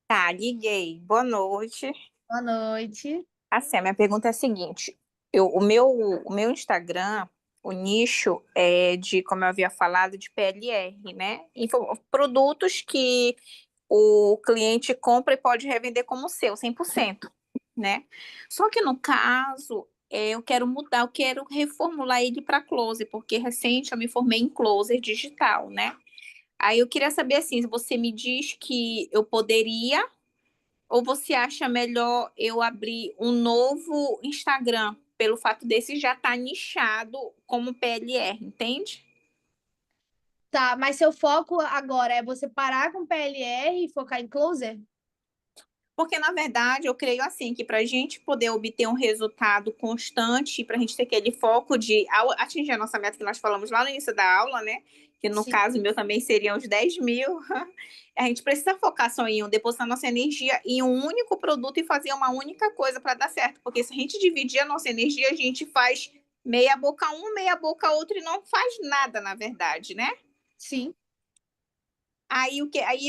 Tá, liguei. Boa noite. Boa noite. Assim, a minha pergunta é a seguinte: o meu Instagram, o nicho é de, como eu havia falado, de PLR, né? Produtos que o cliente compra e pode revender como seu, 100%, né? Só que no caso, eu quero mudar, eu quero reformular ele para closer, porque recente eu me formei em closer digital, né? Aí eu queria saber assim, se você me diz que eu poderia, ou você acha melhor eu abrir um novo Instagram, pelo fato desse já estar nichado como PLR, entende? Tá, mas seu foco agora é você parar com PLR e focar em closer? Porque, na verdade, eu creio assim, que para a gente poder obter um resultado constante, para a gente ter aquele foco de atingir a nossa meta que nós falamos lá no início da aula, né? Que no Sim. caso meu também seriam os 10.000. A gente precisa focar só em depositar nossa energia em um único produto e fazer uma única coisa para dar certo. Porque se a gente dividir a nossa energia, a gente faz meia boca um, meia boca outro e não faz nada, na verdade, né? Sim. Aí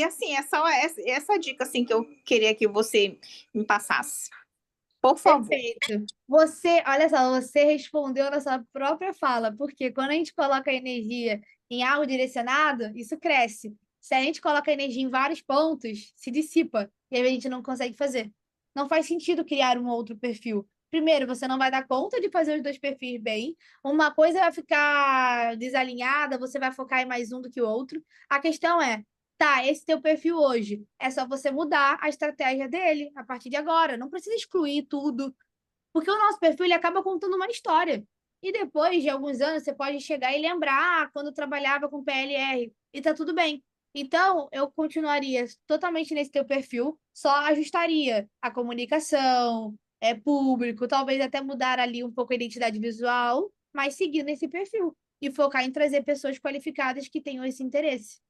assim, é só essa dica assim que eu queria que você me passasse. Por favor. Perfeito. Você, olha só, você respondeu na sua própria fala, porque quando a gente coloca a energia em algo direcionado, isso cresce. Se a gente coloca a energia em vários pontos, se dissipa, e aí a gente não consegue fazer. Não faz sentido criar um outro perfil. Primeiro, você não vai dar conta de fazer os 2 perfis bem. Uma coisa vai ficar desalinhada, você vai focar em mais um do que o outro. A questão é, tá, esse teu perfil hoje, é só você mudar a estratégia dele a partir de agora. Não precisa excluir tudo, porque o nosso perfil ele acaba contando uma história. E depois de alguns anos, você pode chegar e lembrar quando eu trabalhava com PLR, e tá tudo bem. Então, eu continuaria totalmente nesse teu perfil, só ajustaria a comunicação, público, talvez até mudar ali um pouco a identidade visual, mas seguir nesse perfil e focar em trazer pessoas qualificadas que tenham esse interesse.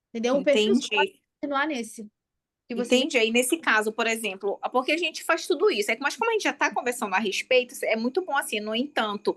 Entendeu? O perfil só pode Entendi. continuar nesse. Que você já... Entendi. Aí, nesse caso, por exemplo, porque a gente faz tudo isso, mas como a gente já está conversando a respeito, é muito bom assim, no entanto,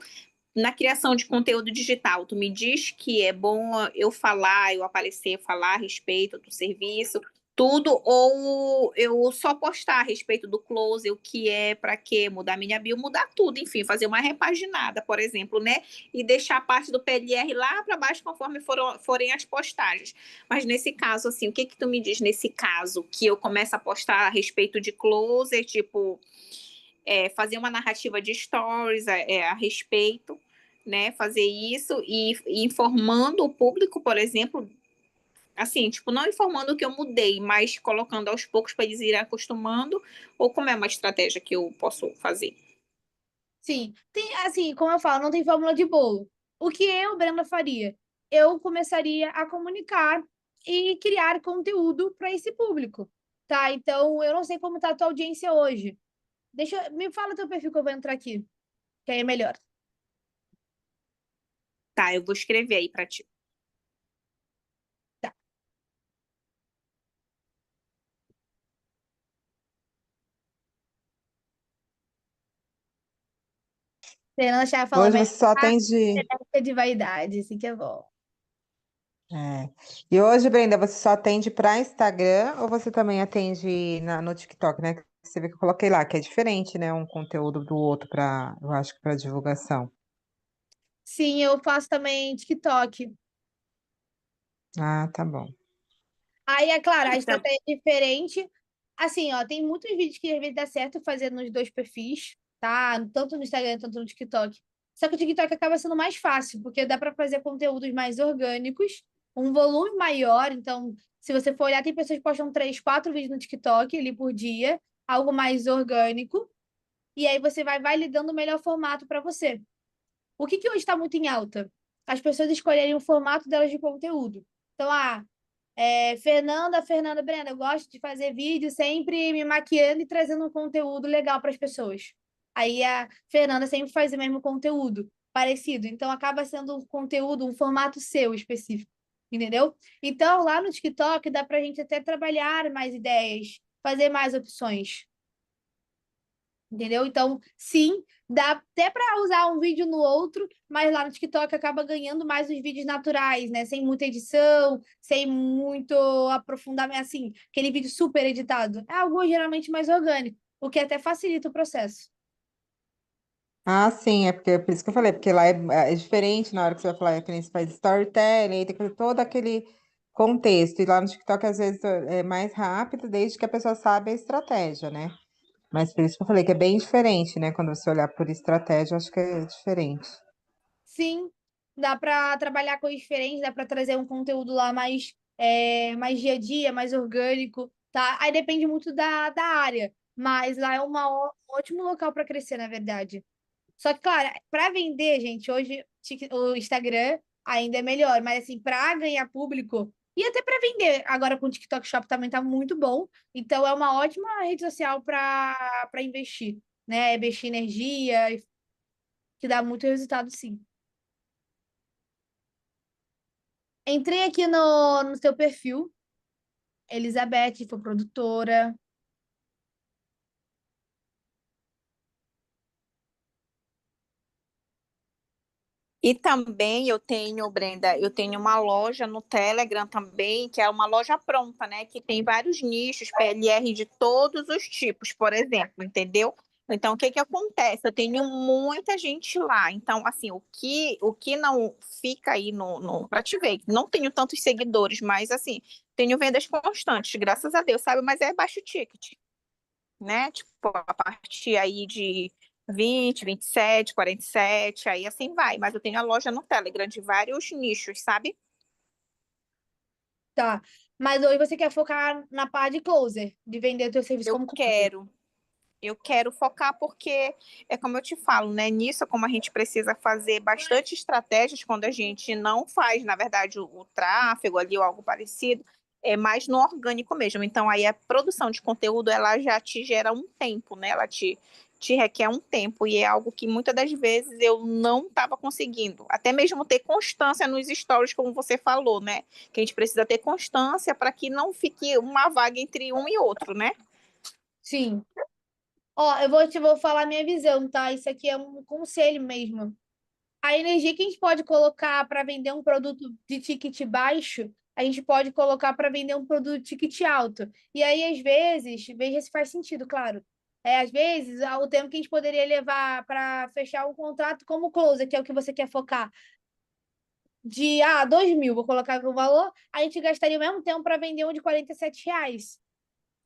na criação de conteúdo digital, tu me diz que é bom eu falar, eu aparecer, falar a respeito do serviço, tudo, ou eu só postar a respeito do close, o que é, para quê, mudar minha bio, mudar tudo, enfim, fazer uma repaginada, por exemplo, né? E deixar a parte do PLR lá para baixo conforme forem as postagens. Mas nesse caso, assim, o que tu me diz nesse caso que eu começo a postar a respeito de close, tipo, fazer uma narrativa de stories a respeito, né? Fazer isso e informando o público, por exemplo, assim, tipo, não informando que eu mudei, mas colocando aos poucos para eles irem acostumando, ou como é uma estratégia que eu posso fazer? Sim, tem, assim, como eu falo, não tem fórmula de bolo. O que eu, Brenda, faria? Eu começaria a comunicar e criar conteúdo para esse público, tá? Então, eu não sei como tá a tua audiência hoje. Me fala teu perfil que eu vou entrar aqui, que aí é melhor. Tá, eu vou escrever aí para ti. Fernanda Chá falou, Hoje mas você só atende. é de vaidade, assim que é bom. É. E hoje, Brenda, você só atende para Instagram ou você também atende no TikTok, né? Você vê que eu coloquei lá, que é diferente, né? Um conteúdo do outro para, eu acho que para divulgação. Sim, eu faço também TikTok. Ah, tá bom. Aí, é claro, a Então, estratégia é diferente. Assim, ó, tem muitos vídeos que às vezes dá certo fazer nos 2 perfis, tá? Tanto no Instagram quanto no TikTok. Só que o TikTok acaba sendo mais fácil, porque dá para fazer conteúdos mais orgânicos, um volume maior. Então, se você for olhar, tem pessoas que postam 3, 4 vídeos no TikTok ali por dia, algo mais orgânico, e aí você vai validando o melhor formato para você. O que hoje está muito em alta? As pessoas escolherem o formato delas de conteúdo. Então, Fernanda, Brenda, eu gosto de fazer vídeo sempre me maquiando e trazendo um conteúdo legal para as pessoas. Aí a Fernanda sempre faz o mesmo conteúdo, parecido. Então, acaba sendo um conteúdo, um formato seu específico, entendeu? Então, lá no TikTok dá para a gente até trabalhar mais ideias, fazer mais opções. Entendeu? Então, sim, dá até para usar um vídeo no outro, mas lá no TikTok acaba ganhando mais os vídeos naturais, né? Sem muita edição, sem muito aprofundamento, assim, aquele vídeo super editado. É algo geralmente mais orgânico, o que até facilita o processo. Ah, sim, é porque por isso que eu falei, porque lá é diferente na hora que você vai falar, que nem você faz storytelling, aí tem que ter todo aquele contexto. E lá no TikTok, às vezes, é mais rápido, desde que a pessoa sabe a estratégia, né? Mas por isso que eu falei que é bem diferente, né? Quando você olhar por estratégia, eu acho que é diferente. Sim, dá para trabalhar coisas diferentes, dá para trazer um conteúdo lá mais dia a dia, mais orgânico, tá? Aí depende muito da área, mas lá é um ótimo local para crescer, na verdade. Só que, claro, para vender, gente, hoje o Instagram ainda é melhor, mas assim, para ganhar público e até para vender, agora com o TikTok Shop também tá muito bom. Então é uma ótima rede social para investir, né? Investir energia, que dá muito resultado, sim. Entrei aqui no seu perfil, Elizabeth, foi produtora. E também eu tenho, Brenda, eu tenho uma loja no Telegram também, que é uma loja pronta, né? Que tem vários nichos, PLR de todos os tipos, por exemplo, entendeu? Então, o que que acontece? Eu tenho muita gente lá. Então, assim, o que não fica aí para te ver, não tenho tantos seguidores, mas assim, tenho vendas constantes, graças a Deus, sabe? Mas é baixo ticket, né? Tipo, a partir aí de 20, 27, 47, aí assim vai. Mas eu tenho a loja no Telegram de vários nichos, sabe? Tá. Mas hoje você quer focar na parte de closer, de vender o teu serviço Eu como closer. quero. Eu quero focar porque é como eu te falo, né? Nisso, como a gente precisa fazer bastante estratégias quando a gente não faz, na verdade, o tráfego ali ou algo parecido, é mais no orgânico mesmo. Então, aí a produção de conteúdo, ela já te gera um tempo, né? Ela te requer um tempo e é algo que muitas das vezes eu não estava conseguindo. Até mesmo ter constância nos stories, como você falou, né? Que a gente precisa ter constância para que não fique uma vaga entre um e outro, né? Sim. Ó, vou falar a minha visão, tá? Isso aqui é um conselho mesmo. A energia que a gente pode colocar para vender um produto de ticket baixo, a gente pode colocar para vender um produto de ticket alto. E aí, às vezes, veja se faz sentido, claro. Às vezes, o tempo que a gente poderia levar para fechar um contrato como closer, que é o que você quer focar, de 2.000, vou colocar o valor, a gente gastaria o mesmo tempo para vender um de R$ 47.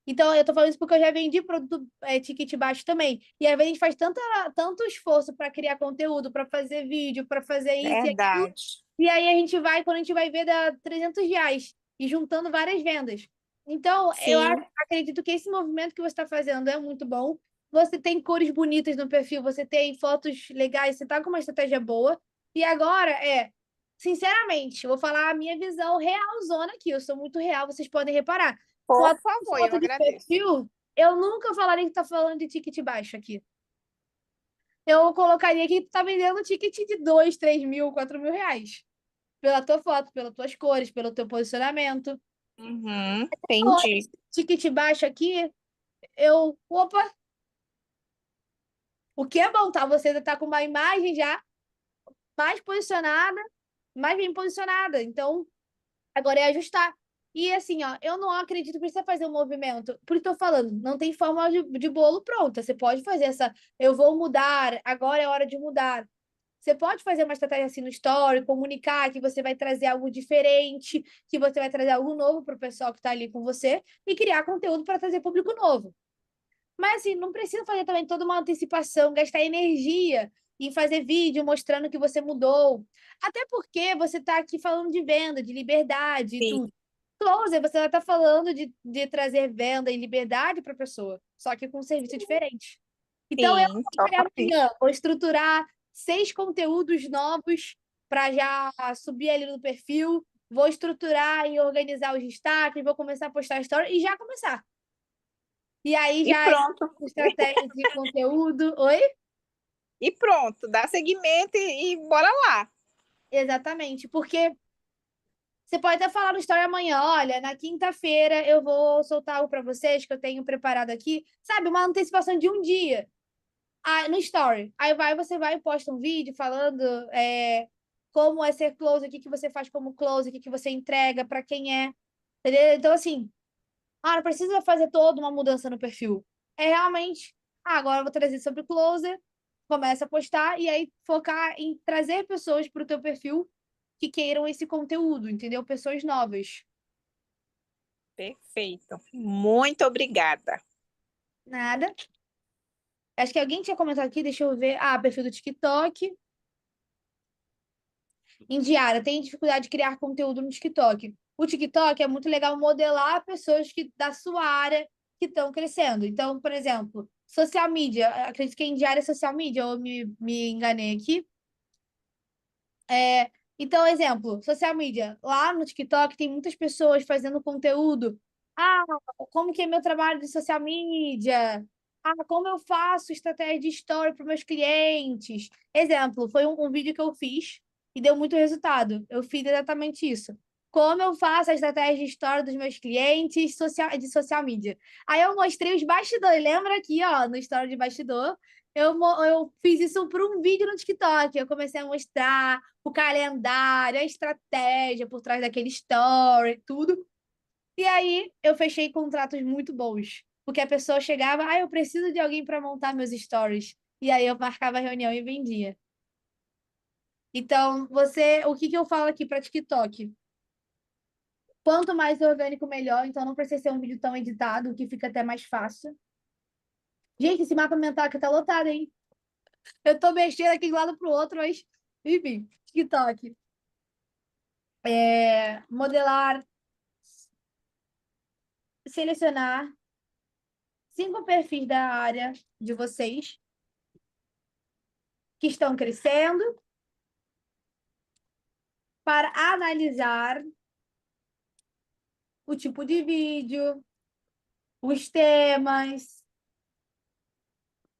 Então, eu tô falando isso porque eu já vendi produto ticket baixo também. E às vezes a gente faz tanto esforço para criar conteúdo, para fazer vídeo, para fazer isso e aquilo. Verdade. E aí quando a gente vai ver, dá R$ 300 e juntando várias vendas. Então, Sim. acredito que esse movimento que você está fazendo é muito bom. Você tem cores bonitas no perfil, você tem fotos legais, você tá com uma estratégia boa. E agora sinceramente, vou falar a minha visão realzona aqui. Eu sou muito real, vocês podem reparar. Por Foto, favor, eu foto de agradeço. perfil, eu nunca falaria que tá falando de ticket baixo aqui. Eu colocaria que tu tá vendendo ticket de 2, 3 mil, 4 mil reais. Pela tua foto, pelas tuas cores, pelo teu posicionamento. Uhum, Ó, entendi. ticket baixo aqui, opa, o que é bom, tá? Você já tá com uma imagem já mais posicionada, mais bem posicionada. Então, agora é ajustar. E assim, ó, eu não acredito que precisa fazer um movimento. Por isso que eu tô falando, não tem forma de bolo pronta. Você pode fazer eu vou mudar, agora é hora de mudar. Você pode fazer uma estratégia assim no story, comunicar que você vai trazer algo diferente, que você vai trazer algo novo para o pessoal que está ali com você e criar conteúdo para trazer público novo. Mas assim, não precisa fazer também toda uma antecipação, gastar energia em fazer vídeo mostrando que você mudou. Até porque você está aqui falando de venda, de liberdade e Sim, tudo. Closer, você está falando de trazer venda e liberdade para a pessoa. só que com um serviço diferente. Então, eu Sim, vou pegar top. amanhã, vou estruturar 6 conteúdos novos para já subir ali no perfil, vou estruturar e organizar os destaques, vou começar a postar história e já começar. E aí E já pronto. estratégia de conteúdo. Oi? E pronto, dá seguimento e bora lá. Exatamente, porque você pode até falar no story amanhã, olha, na quinta-feira eu vou soltar algo para vocês que eu tenho preparado aqui, sabe, uma antecipação de um dia. No story. Aí você vai e posta um vídeo falando como é ser close, o que que você faz como close, o que que você entrega, para quem é. Entendeu? Então, assim, não precisa fazer toda uma mudança no perfil. É realmente, agora eu vou trazer sobre closer, começa a postar e aí focar em trazer pessoas para o teu perfil que queiram esse conteúdo, entendeu? Pessoas novas. Perfeito. Muito obrigada. Nada. Acho que alguém tinha comentado aqui, deixa eu ver. Perfil do TikTok. Indiara, tem dificuldade de criar conteúdo no TikTok. O TikTok é muito legal modelar pessoas da sua área que estão crescendo. Então, por exemplo, social media. Acredito que a Indiara é social media, ou me enganei aqui. Então, exemplo, social media. Lá no TikTok tem muitas pessoas fazendo conteúdo. Como que é meu trabalho de social media? Como eu faço estratégia de story para meus clientes? Exemplo, foi um vídeo que eu fiz e deu muito resultado. Eu fiz exatamente isso. Como eu faço a estratégia de story dos meus clientes de social media? Aí eu mostrei os bastidores. Lembra aqui, ó, no story de bastidor? Eu fiz isso para um vídeo no TikTok. Eu comecei a mostrar o calendário, a estratégia por trás daquele story, tudo. E aí eu fechei contratos muito bons, porque a pessoa chegava, eu preciso de alguém para montar meus stories. E aí eu marcava a reunião e vendia. Então, o que que eu falo aqui para TikTok? Quanto mais orgânico, melhor. Então, não precisa ser um vídeo tão editado, que fica até mais fácil. Gente, esse mapa mental aqui tá lotado, hein? Eu tô mexendo aqui de um lado pro outro, mas, enfim, TikTok. Modelar, selecionar 5 perfis da área de vocês que estão crescendo para analisar o tipo de vídeo, os temas,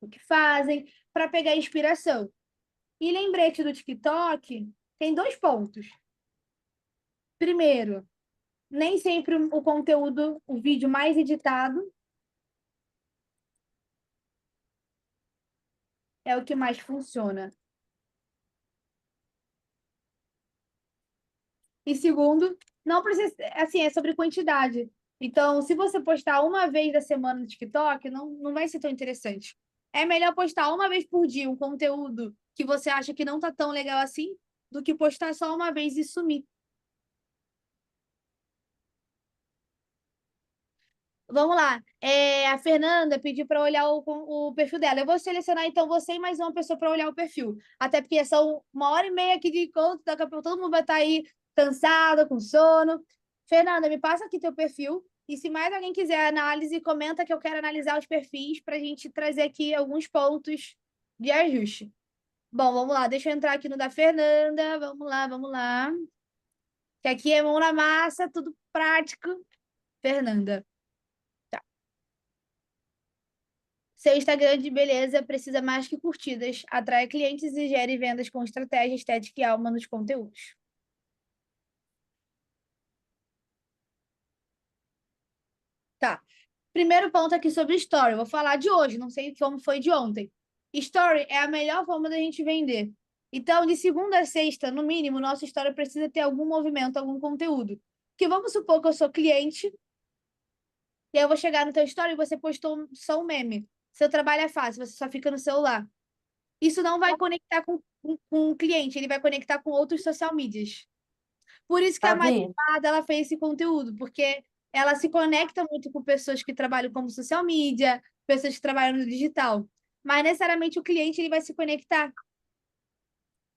o que fazem, para pegar inspiração. E lembrete do TikTok tem 2 pontos. Primeiro, nem sempre o conteúdo, o vídeo mais editado é o que mais funciona. E segundo, não precisa, assim, é sobre quantidade. Então, se você postar uma vez da semana no TikTok, não vai ser tão interessante. É melhor postar uma vez por dia um conteúdo que você acha que não tá tão legal assim, do que postar só uma vez e sumir. Vamos lá. A Fernanda pediu para olhar o perfil dela. Eu vou selecionar, então, você e mais uma pessoa para olhar o perfil. Até porque são 1h30 aqui de encontro, daqui a pouco todo mundo vai estar aí cansado, com sono. Fernanda, me passa aqui teu perfil. E se mais alguém quiser análise, comenta que eu quero analisar os perfis para a gente trazer aqui alguns pontos de ajuste. Bom, vamos lá. Deixa eu entrar aqui no da Fernanda. Vamos lá, vamos lá. Que aqui é mão na massa, tudo prático. Fernanda. Seu Instagram de beleza precisa mais que curtidas, atrai clientes e gere vendas com estratégia, estética e alma nos conteúdos. Tá. Primeiro ponto aqui sobre Story. Vou falar de hoje, não sei como foi de ontem. Story é a melhor forma da gente vender. Então, de segunda a sexta, no mínimo, nossa Story precisa ter algum movimento, algum conteúdo. Porque vamos supor que eu sou cliente, e aí eu vou chegar no teu Story e você postou só um meme. Seu trabalho é fácil, você só fica no celular. Isso não vai conectar com o cliente, ele vai conectar com outros social medias. Por isso que a Maria ela fez esse conteúdo, porque ela se conecta muito com pessoas que trabalham como social media, pessoas que trabalham no digital. Mas necessariamente o cliente ele vai se conectar.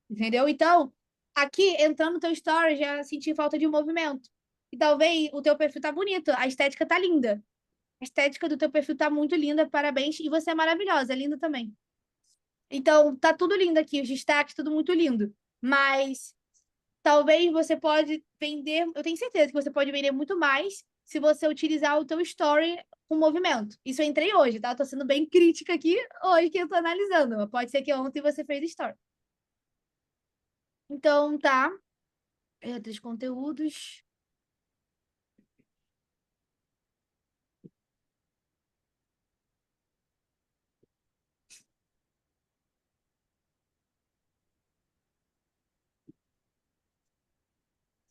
Entendeu? Então, aqui, entrando no teu story, já senti falta de movimento. E talvez o teu perfil tá bonito, a estética tá linda. A estética do teu perfil tá muito linda, parabéns. E você é maravilhosa, é linda também. Então, tá tudo lindo aqui, os destaques, tudo muito lindo. Mas talvez você pode vender, eu tenho certeza que você pode vender muito mais se você utilizar o teu story com movimento. Isso eu entrei hoje, tá? Tô sendo bem crítica aqui hoje que eu tô analisando. Mas pode ser que ontem você fez story. Então, tá. Outros conteúdos.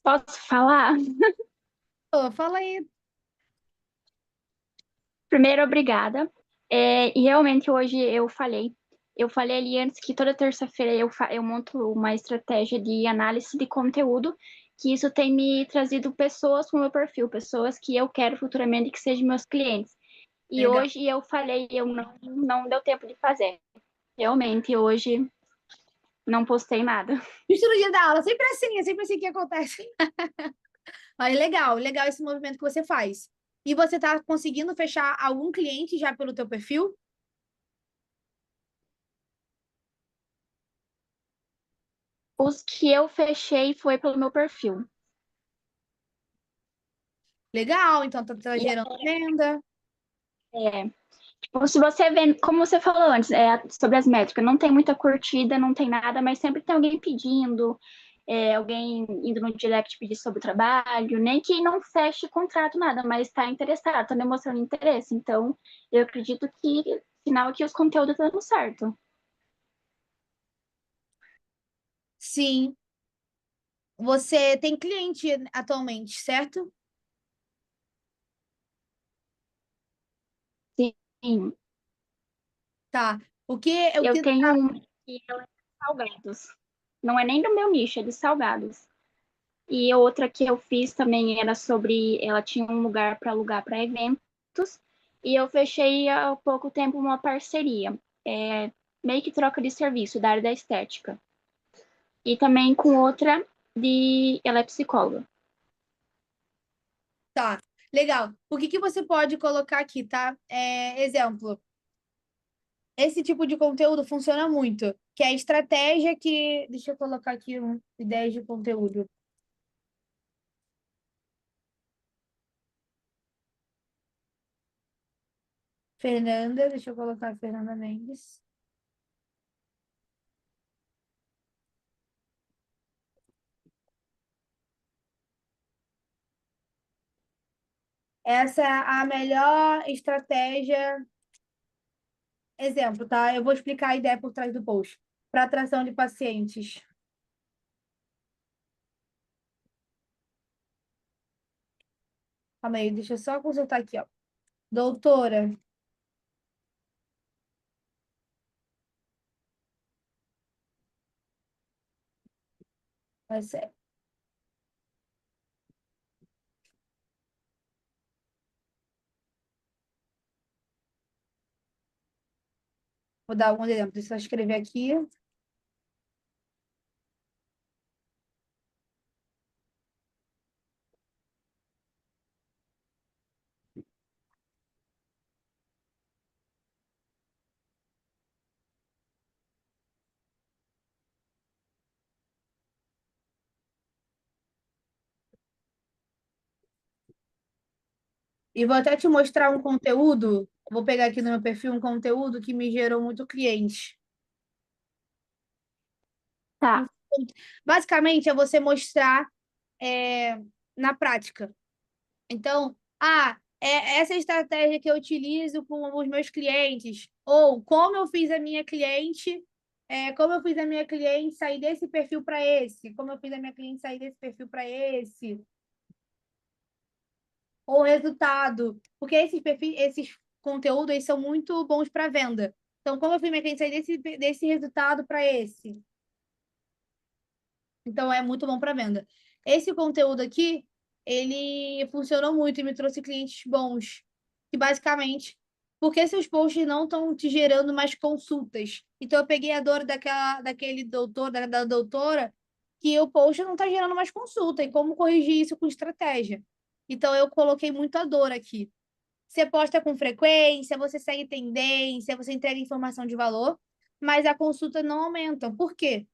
Posso falar? Ô, fala aí. Primeiro, obrigada. E realmente hoje eu falei ali antes que toda terça-feira eu monto uma estratégia de análise de conteúdo, que isso tem me trazido pessoas com o meu perfil, pessoas que eu quero futuramente que sejam meus clientes. E Legal. hoje eu falei, eu não deu tempo de fazer. Realmente, hoje não postei nada. Justo no dia da aula, é sempre assim que acontece. Mas legal, legal esse movimento que você faz. E você tá conseguindo fechar algum cliente já pelo teu perfil? Os que eu fechei foi pelo meu perfil. Legal, então tá gerando venda. É, tipo, se você vê, como você falou antes, sobre as métricas, não tem muita curtida, não tem nada, mas sempre tem alguém pedindo, alguém indo no direct pedir sobre o trabalho, nem que não feche contrato, nada, mas está interessado, está demonstrando interesse. Então, eu acredito que, sinal que os conteúdos estão dando certo. Sim. Você tem cliente atualmente, certo? Sim, Tá. O eu que tenho uma que ela é de salgados. Não é nem do meu nicho, é de salgados. E outra que eu fiz também era sobre. Ela tinha um lugar para alugar para eventos. E eu fechei há pouco tempo uma parceria. Meio que troca de serviço da área da estética. E também com outra de. Ela é psicóloga. tá. Legal. O que você pode colocar aqui, tá? Exemplo. Esse tipo de conteúdo funciona muito, que é a estratégia que. Deixa eu colocar aqui ideias de conteúdo. Fernanda, deixa eu colocar Fernanda Mendes. Essa é a melhor estratégia. Exemplo, tá? Eu vou explicar a ideia por trás do post. Para atração de pacientes. Calma aí, deixa eu só consultar aqui, ó. Doutora. Vai ser. Vou dar alguns exemplos. Deixa eu só escrever aqui. E vou até te mostrar um conteúdo. Vou pegar aqui no meu perfil um conteúdo que me gerou muito cliente. Tá. Basicamente, é você mostrar na prática. Então, essa estratégia que eu utilizo com os meus clientes, ou como eu fiz a minha cliente, sair desse perfil para esse, como eu fiz a minha cliente sair desse perfil para esse, ou resultado, porque esses conteúdos eles são muito bons para venda. Então, como eu fiz minha cliente sair desse resultado para esse. Então, é muito bom para venda. Esse conteúdo aqui, ele funcionou muito e me trouxe clientes bons. Que basicamente, porque seus posts não estão te gerando mais consultas? Então, eu peguei a dor daquele doutor, da doutora, que o post não está gerando mais consulta. E como corrigir isso com estratégia? Então, eu coloquei muito a dor aqui. Você posta com frequência, você segue tendência, você entrega informação de valor, mas a consulta não aumenta. Por quê?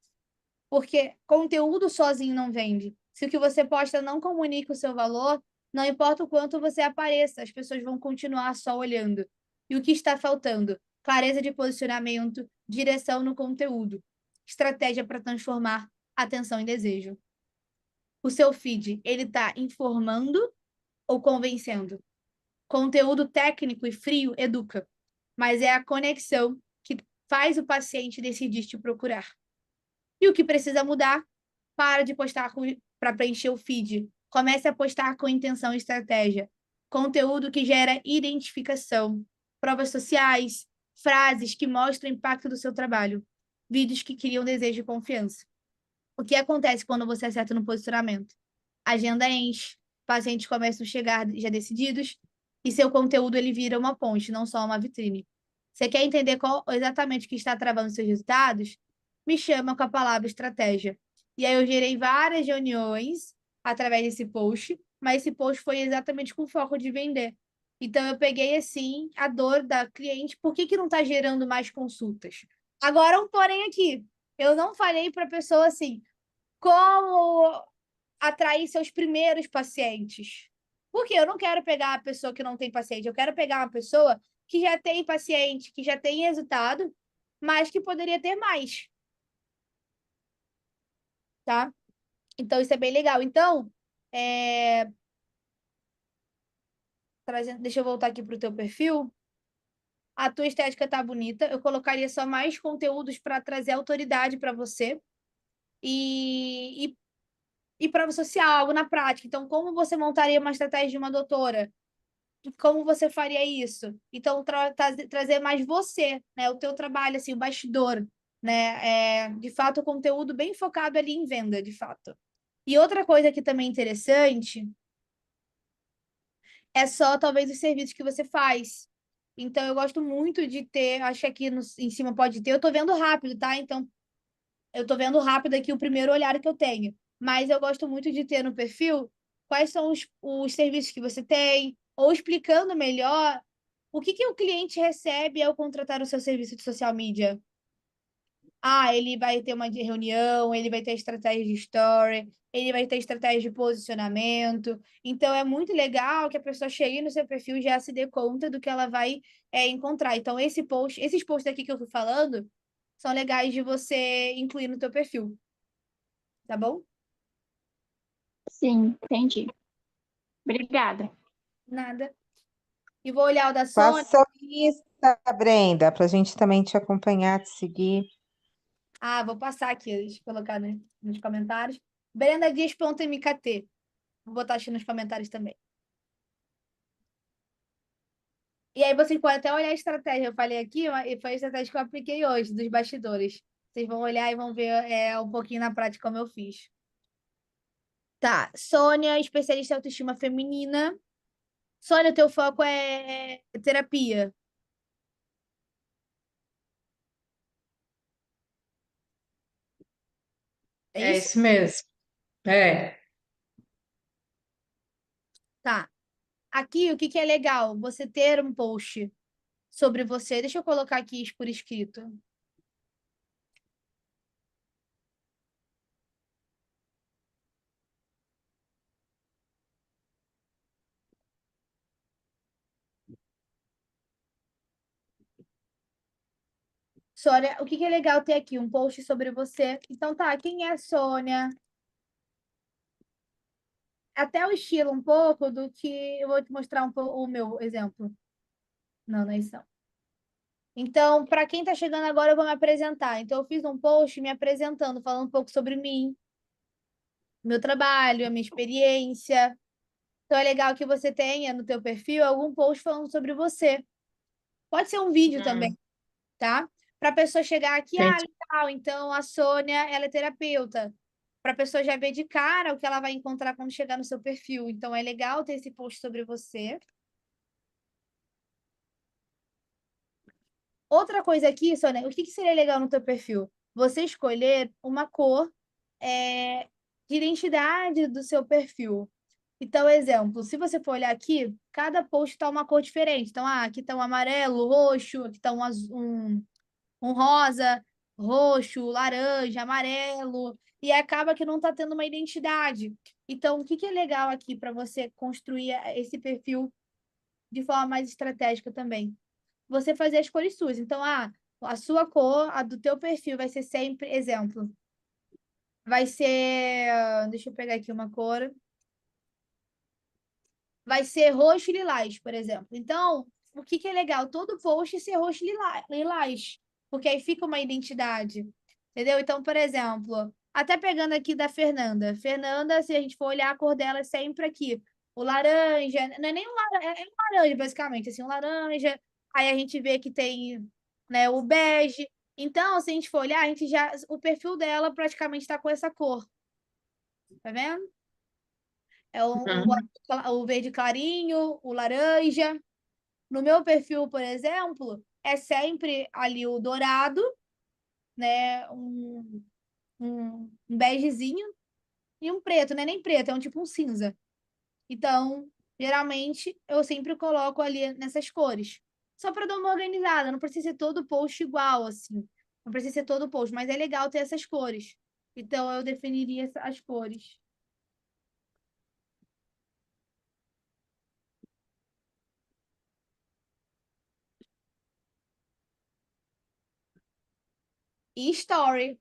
Porque conteúdo sozinho não vende. Se o que você posta não comunica o seu valor, não importa o quanto você apareça, as pessoas vão continuar só olhando. E o que está faltando? Clareza de posicionamento, direção no conteúdo, estratégia para transformar atenção em desejo. O seu feed, ele está informando ou convencendo? Conteúdo técnico e frio educa, mas é a conexão que faz o paciente decidir te procurar. E o que precisa mudar? Para de postar para preencher o feed. Comece a postar com intenção e estratégia. Conteúdo que gera identificação. Provas sociais, frases que mostram o impacto do seu trabalho. Vídeos que criam desejo e confiança. O que acontece quando você acerta no posicionamento? A agenda enche, pacientes começam a chegar já decididos e seu conteúdo ele vira uma ponte, não só uma vitrine. Você quer entender qual exatamente o que está travando seus resultados? Me chama com a palavra estratégia. E aí eu gerei várias reuniões através desse post, mas esse post foi exatamente com foco de vender. Então eu peguei assim a dor da cliente, por que não está gerando mais consultas? Agora um porém aqui, eu não falei para a pessoa assim, como atrair seus primeiros pacientes. Porque eu não quero pegar a pessoa que não tem paciente, eu quero pegar uma pessoa que já tem paciente, que já tem resultado, mas que poderia ter mais. Tá? Então, isso é bem legal. Então, deixa eu voltar aqui para o teu perfil. A tua estética tá bonita. Eu colocaria só mais conteúdos para trazer autoridade para você. E para social, algo na prática. Então, como você montaria uma estratégia de uma doutora? Como você faria isso? Então, trazer mais você, né? O teu trabalho, assim, o bastidor, né? De fato, o conteúdo bem focado ali em venda, de fato. E outra coisa que também é interessante é só, talvez, os serviços que você faz. Então, eu gosto muito de ter, acho que aqui em cima pode ter, eu tô vendo rápido, tá? Então, eu tô vendo rápido aqui o primeiro olhar que eu tenho. Mas eu gosto muito de ter no perfil quais são os serviços que você tem, ou explicando melhor o que o cliente recebe ao contratar o seu serviço de social media. Ah, ele vai ter uma reunião, ele vai ter estratégia de story, ele vai ter estratégia de posicionamento. Então, é muito legal que a pessoa chegue no seu perfil e já se dê conta do que ela vai encontrar. Então, esses posts aqui que eu tô falando são legais de você incluir no teu perfil. Tá bom? Sim, entendi. Obrigada. Nada. E vou olhar o da Sônia. Passa a lista, Brenda, para a gente também te acompanhar, te seguir. Ah, vou passar aqui, deixa eu colocar nos comentários. BrendaDias.mkt. Vou botar aqui nos comentários também. E aí vocês podem até olhar a estratégia. Eu falei aqui, e foi a estratégia que eu apliquei hoje, dos bastidores. Vocês vão olhar e vão ver um pouquinho na prática como eu fiz. Tá, Sônia, especialista em autoestima feminina. Sônia, teu foco é terapia. É É isso? isso mesmo. É. Tá. Aqui, o que é legal? Você ter um post sobre você. Deixa eu colocar aqui por escrito. Sônia, o que é legal ter aqui? Um post sobre você. Então, tá, quem é a Sônia? Até o estilo um pouco do que... Eu vou te mostrar o meu exemplo. Não é isso não. Então, para quem está chegando agora, eu vou me apresentar. Então, eu fiz um post me apresentando, falando um pouco sobre mim, meu trabalho, a minha experiência. Então, é legal que você tenha no teu perfil algum post falando sobre você. Pode ser um vídeo também, tá? Para a pessoa chegar aqui, Entendi. legal, então a Sônia, ela é terapeuta. Para a pessoa já ver de cara o que ela vai encontrar quando chegar no seu perfil. Então, é legal ter esse post sobre você. Outra coisa aqui, Sônia, o que seria legal no teu perfil? Você escolher uma cor de identidade do seu perfil. Então, exemplo, se você for olhar aqui, cada post está uma cor diferente. Então, aqui está um amarelo, roxo, aqui está um rosa, roxo, laranja, amarelo, e acaba que não está tendo uma identidade. Então, o que é legal aqui para você construir esse perfil de forma mais estratégica também? Você fazer as cores suas. Então, a sua cor, a do teu perfil vai ser sempre, exemplo, vai ser, deixa eu pegar aqui uma cor, vai ser roxo e lilás, por exemplo. Então, o que é legal? Todo post ser roxo e lilás, porque aí fica uma identidade, entendeu? Então, por exemplo, até pegando aqui da Fernanda. Fernanda, se a gente for olhar a cor dela, é sempre aqui. O laranja, não é nem um laranja, é um laranja, basicamente, assim, um laranja. Aí a gente vê que tem, né, o bege. Então, se a gente for olhar, a gente já, o perfil dela praticamente está com essa cor. Tá vendo? É o verde clarinho, o laranja. No meu perfil, por exemplo, é sempre ali o dourado, né? Um begezinho e um preto, não é nem preto, é um tipo um cinza. Então, geralmente, eu sempre coloco ali nessas cores. Só para dar uma organizada, não precisa ser todo post igual, assim. Não precisa ser todo post, mas é legal ter essas cores. Então, eu definiria as cores. E story.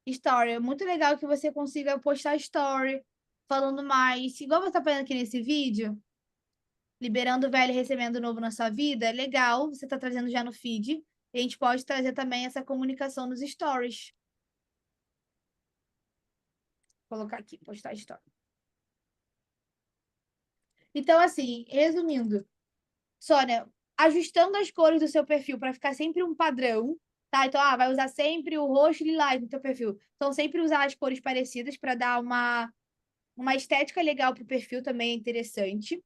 Story. É muito legal que você consiga postar story falando mais. Igual você está fazendo aqui nesse vídeo, liberando o velho e recebendo o novo na sua vida. É legal, você está trazendo já no feed. E a gente pode trazer também essa comunicação nos stories. Vou colocar aqui, postar story. Então, assim, resumindo, Sônia, ajustando as cores do seu perfil para ficar sempre um padrão, tá? Então, vai usar sempre o roxo e lilás no teu perfil. Então, sempre usar as cores parecidas para dar uma estética legal para o perfil também é interessante.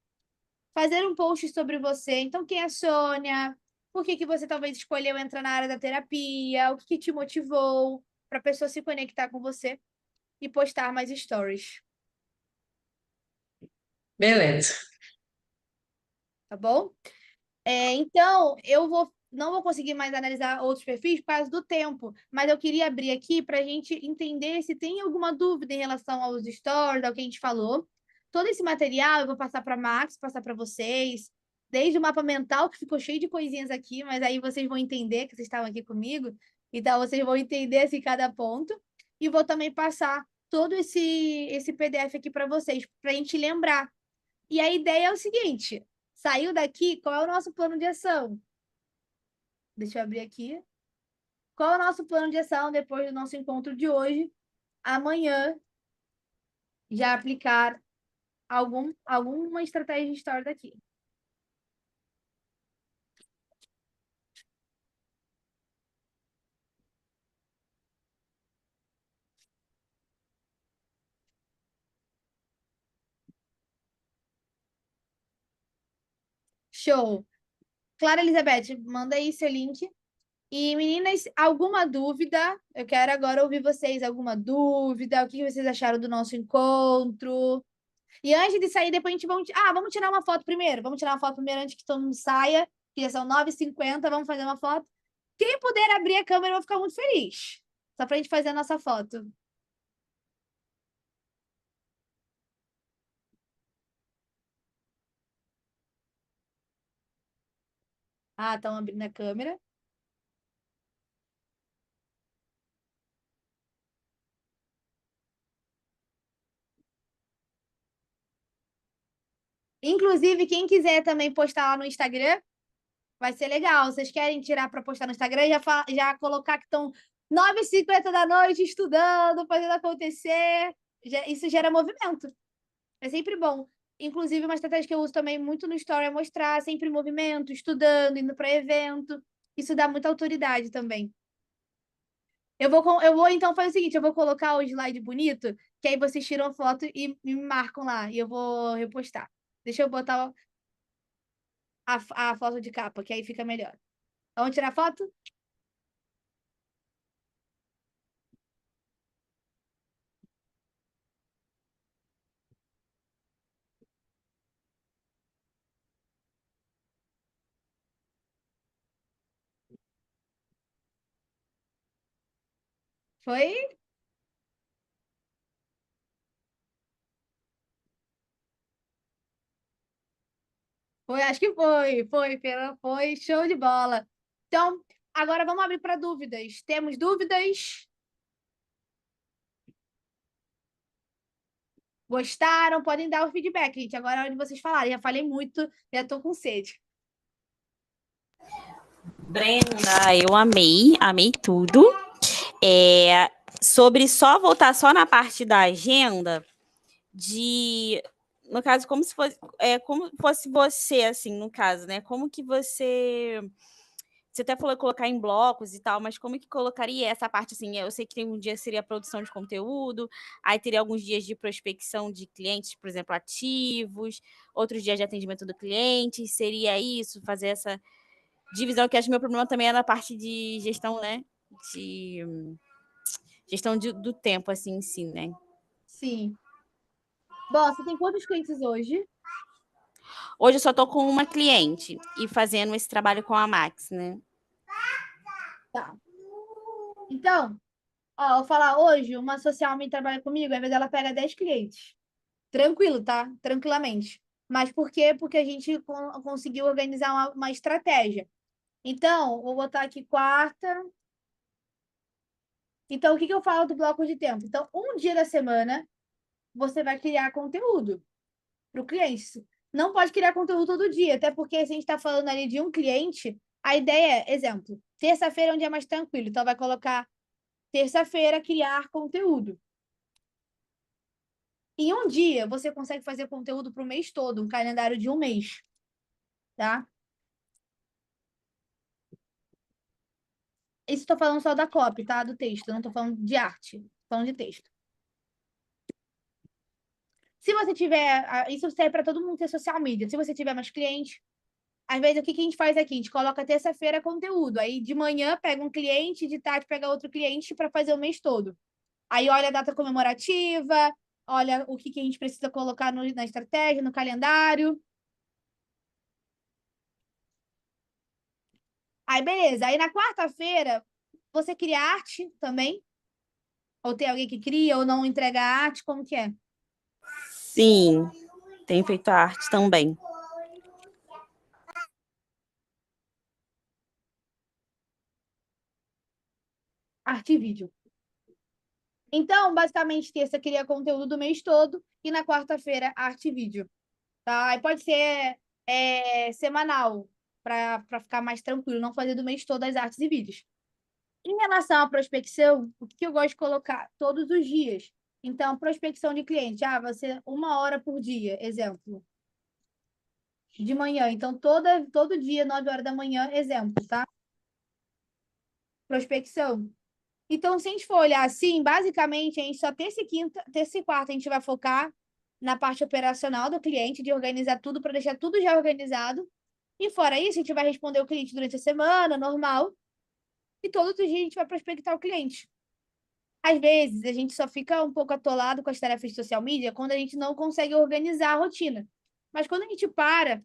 Fazer um post sobre você. Então, quem é a Sônia? Por que você talvez escolheu entrar na área da terapia? O que te motivou para a pessoa se conectar com você e postar mais stories, Beleza. tá bom? Então, não vou conseguir mais analisar outros perfis por causa do tempo, mas eu queria abrir aqui para a gente entender se tem alguma dúvida em relação aos stories, ao que a gente falou. Todo esse material eu vou passar para Max, passar para vocês, desde o mapa mental, que ficou cheio de coisinhas aqui, mas aí vocês vão entender que vocês estavam aqui comigo, então vocês vão entender assim, cada ponto. E vou também passar todo esse PDF aqui para vocês, para a gente lembrar. E a ideia é o seguinte: saiu daqui, qual é o nosso plano de ação? Deixa eu abrir aqui. Qual é o nosso plano de ação depois do nosso encontro de hoje? Amanhã, já aplicar alguma estratégia de história daqui. Show! Clara Elizabeth, manda aí seu link. E meninas, alguma dúvida? Eu quero agora ouvir vocês. Alguma dúvida? O que vocês acharam do nosso encontro? E antes de sair, depois a gente vamos tirar uma foto primeiro. Vamos tirar uma foto primeiro antes que todo mundo saia, que já são 9h50, vamos fazer uma foto. Quem puder abrir a câmera, eu vou ficar muito feliz. Só pra gente fazer a nossa foto. Estão abrindo a câmera. Inclusive, quem quiser também postar lá no Instagram, vai ser legal. Vocês querem tirar para postar no Instagram? Já colocar que estão 9h50 da noite estudando, fazendo acontecer. Isso gera movimento. É sempre bom. Inclusive, uma estratégia que eu uso também muito no Story é mostrar sempre movimento, estudando, indo para evento. Isso dá muita autoridade também. Eu vou então fazer o seguinte: eu vou colocar o slide bonito, que aí vocês tiram a foto e me marcam lá, e eu vou repostar. Deixa eu botar a foto de capa, que aí fica melhor. Vamos tirar foto? Foi? Foi, acho que foi show de bola. Então, agora vamos abrir para dúvidas. Temos dúvidas? Gostaram? Podem dar o feedback, gente. Agora é hora de vocês falarem. Já falei muito, já estou com sede. Brenda, eu amei tudo. Sobre só voltar só na parte da agenda, no caso, como fosse você, assim, no caso, né? Como que você até falou colocar em blocos e tal, mas como que colocaria essa parte, assim? Eu sei que tem um dia seria a produção de conteúdo, aí teria alguns dias de prospecção de clientes, por exemplo, ativos, outros dias de atendimento do cliente, seria isso, fazer essa divisão, que acho que meu problema também é na parte de gestão, né? De gestão do tempo, assim, em si, né? Sim. Bom, você tem quantos clientes hoje? Hoje eu só tô com uma cliente e fazendo esse trabalho com a Max, né? Tá. Então, ó, eu vou falar hoje, uma social media trabalha comigo, às vezes ela pega 10 clientes. Tranquilo, tá? Tranquilamente. Mas por quê? Porque a gente conseguiu organizar uma estratégia. Então, vou botar aqui quarta. Então, o que eu falo do bloco de tempo? Então, um dia da semana, você vai criar conteúdo para o cliente. Não pode criar conteúdo todo dia, até porque se a gente está falando ali de um cliente, a ideia é, exemplo, terça-feira é um dia mais tranquilo, então vai colocar terça-feira criar conteúdo. Em um dia, você consegue fazer conteúdo para o mês todo, um calendário de um mês, tá? Isso estou falando só da copy, tá? Do texto, não estou falando de arte, estou falando de texto. Se você tiver, isso serve para todo mundo ter social media. Se você tiver mais clientes, às vezes o que a gente faz aqui? A gente coloca terça-feira conteúdo. Aí de manhã pega um cliente, de tarde pega outro cliente para fazer o mês todo. Aí olha a data comemorativa, olha o que a gente precisa colocar na estratégia, no calendário. Aí beleza. Aí na quarta-feira você cria arte também? Ou tem alguém que cria ou não entrega a arte? Como que é? Sim, tem feito arte também. Arte e vídeo. Então, basicamente, terça cria conteúdo do mês todo e na quarta-feira, arte e vídeo. Tá? Aí pode ser semanal, para ficar mais tranquilo, não fazer do mês todo as artes e vídeos. Em relação à prospecção, o que eu gosto de colocar? Todos os dias. Então, prospecção de cliente, vai ser 1 hora por dia, exemplo. De manhã. Então, todo dia, 9 horas da manhã, exemplo, tá? Prospecção. Então, se a gente for olhar assim, basicamente, a gente só terça e quarta, a gente vai focar na parte operacional do cliente, de organizar tudo para deixar tudo já organizado. E fora isso, a gente vai responder o cliente durante a semana, normal. E todos os dias a gente vai prospectar o cliente. Às vezes, a gente só fica um pouco atolado com as tarefas de social media quando a gente não consegue organizar a rotina. Mas quando a gente para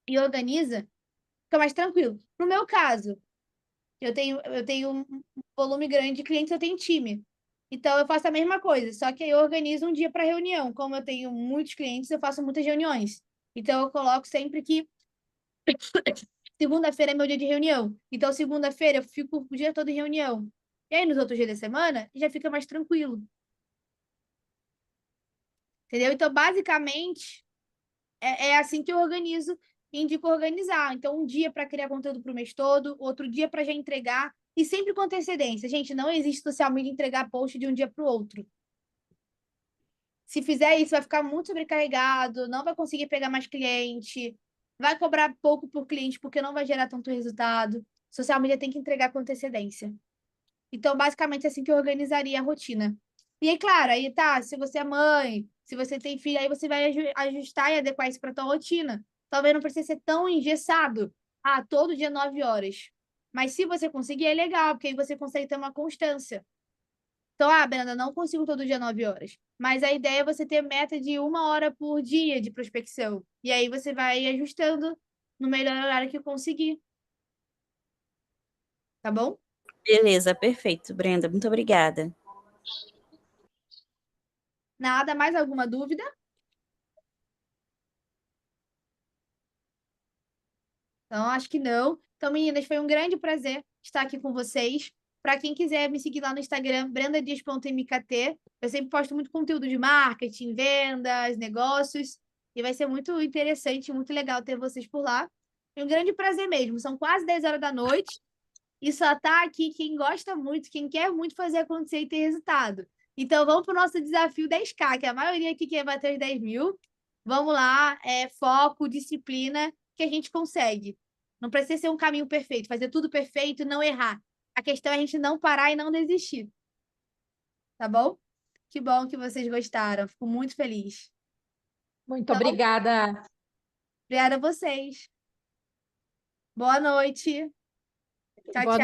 e organiza, fica mais tranquilo. No meu caso, eu tenho um volume grande de clientes, eu tenho time. Então, eu faço a mesma coisa, só que aí eu organizo um dia para reunião. Como eu tenho muitos clientes, eu faço muitas reuniões. Então, eu coloco sempre que segunda-feira é meu dia de reunião. Então, segunda-feira eu fico o dia todo em reunião. E aí, nos outros dias da semana, já fica mais tranquilo. Entendeu? Então, basicamente, é assim que eu organizo e indico organizar. Então, um dia para criar conteúdo para o mês todo, outro dia para já entregar, e sempre com antecedência. Gente, não existe social media entregar post de um dia para o outro. Se fizer isso, vai ficar muito sobrecarregado, não vai conseguir pegar mais cliente, vai cobrar pouco por cliente porque não vai gerar tanto resultado. Social media tem que entregar com antecedência. Então, basicamente, é assim que eu organizaria a rotina. E aí, claro, aí tá, se você é mãe, se você tem filho, aí você vai ajustar e adequar isso para tua rotina. Talvez não precise ser tão engessado. Todo dia 9 horas. Mas se você conseguir, é legal, porque aí você consegue ter uma constância. Então, Brenda, não consigo todo dia 9 horas. Mas a ideia é você ter meta de 1 hora por dia de prospecção. E aí você vai ajustando no melhor horário que conseguir. Tá bom? Beleza, perfeito, Brenda. Muito obrigada. Nada, mais alguma dúvida? Então, acho que não. Então, meninas, foi um grande prazer estar aqui com vocês. Para quem quiser me seguir lá no Instagram, brendadias.mkt, eu sempre posto muito conteúdo de marketing, vendas, negócios, e vai ser muito interessante, muito legal ter vocês por lá. É um grande prazer mesmo. São quase 10 horas da noite e só tá aqui quem gosta muito, quem quer muito fazer acontecer e ter resultado. Então, vamos para o nosso desafio 10K, que a maioria aqui quer bater os 10 mil. Vamos lá, foco, disciplina, que a gente consegue. Não precisa ser um caminho perfeito, fazer tudo perfeito e não errar. A questão é a gente não parar e não desistir. Tá bom? Que bom que vocês gostaram. Fico muito feliz. Muito Então, obrigada. obrigada a vocês. Boa noite. Tchau, Boa tchau. noite.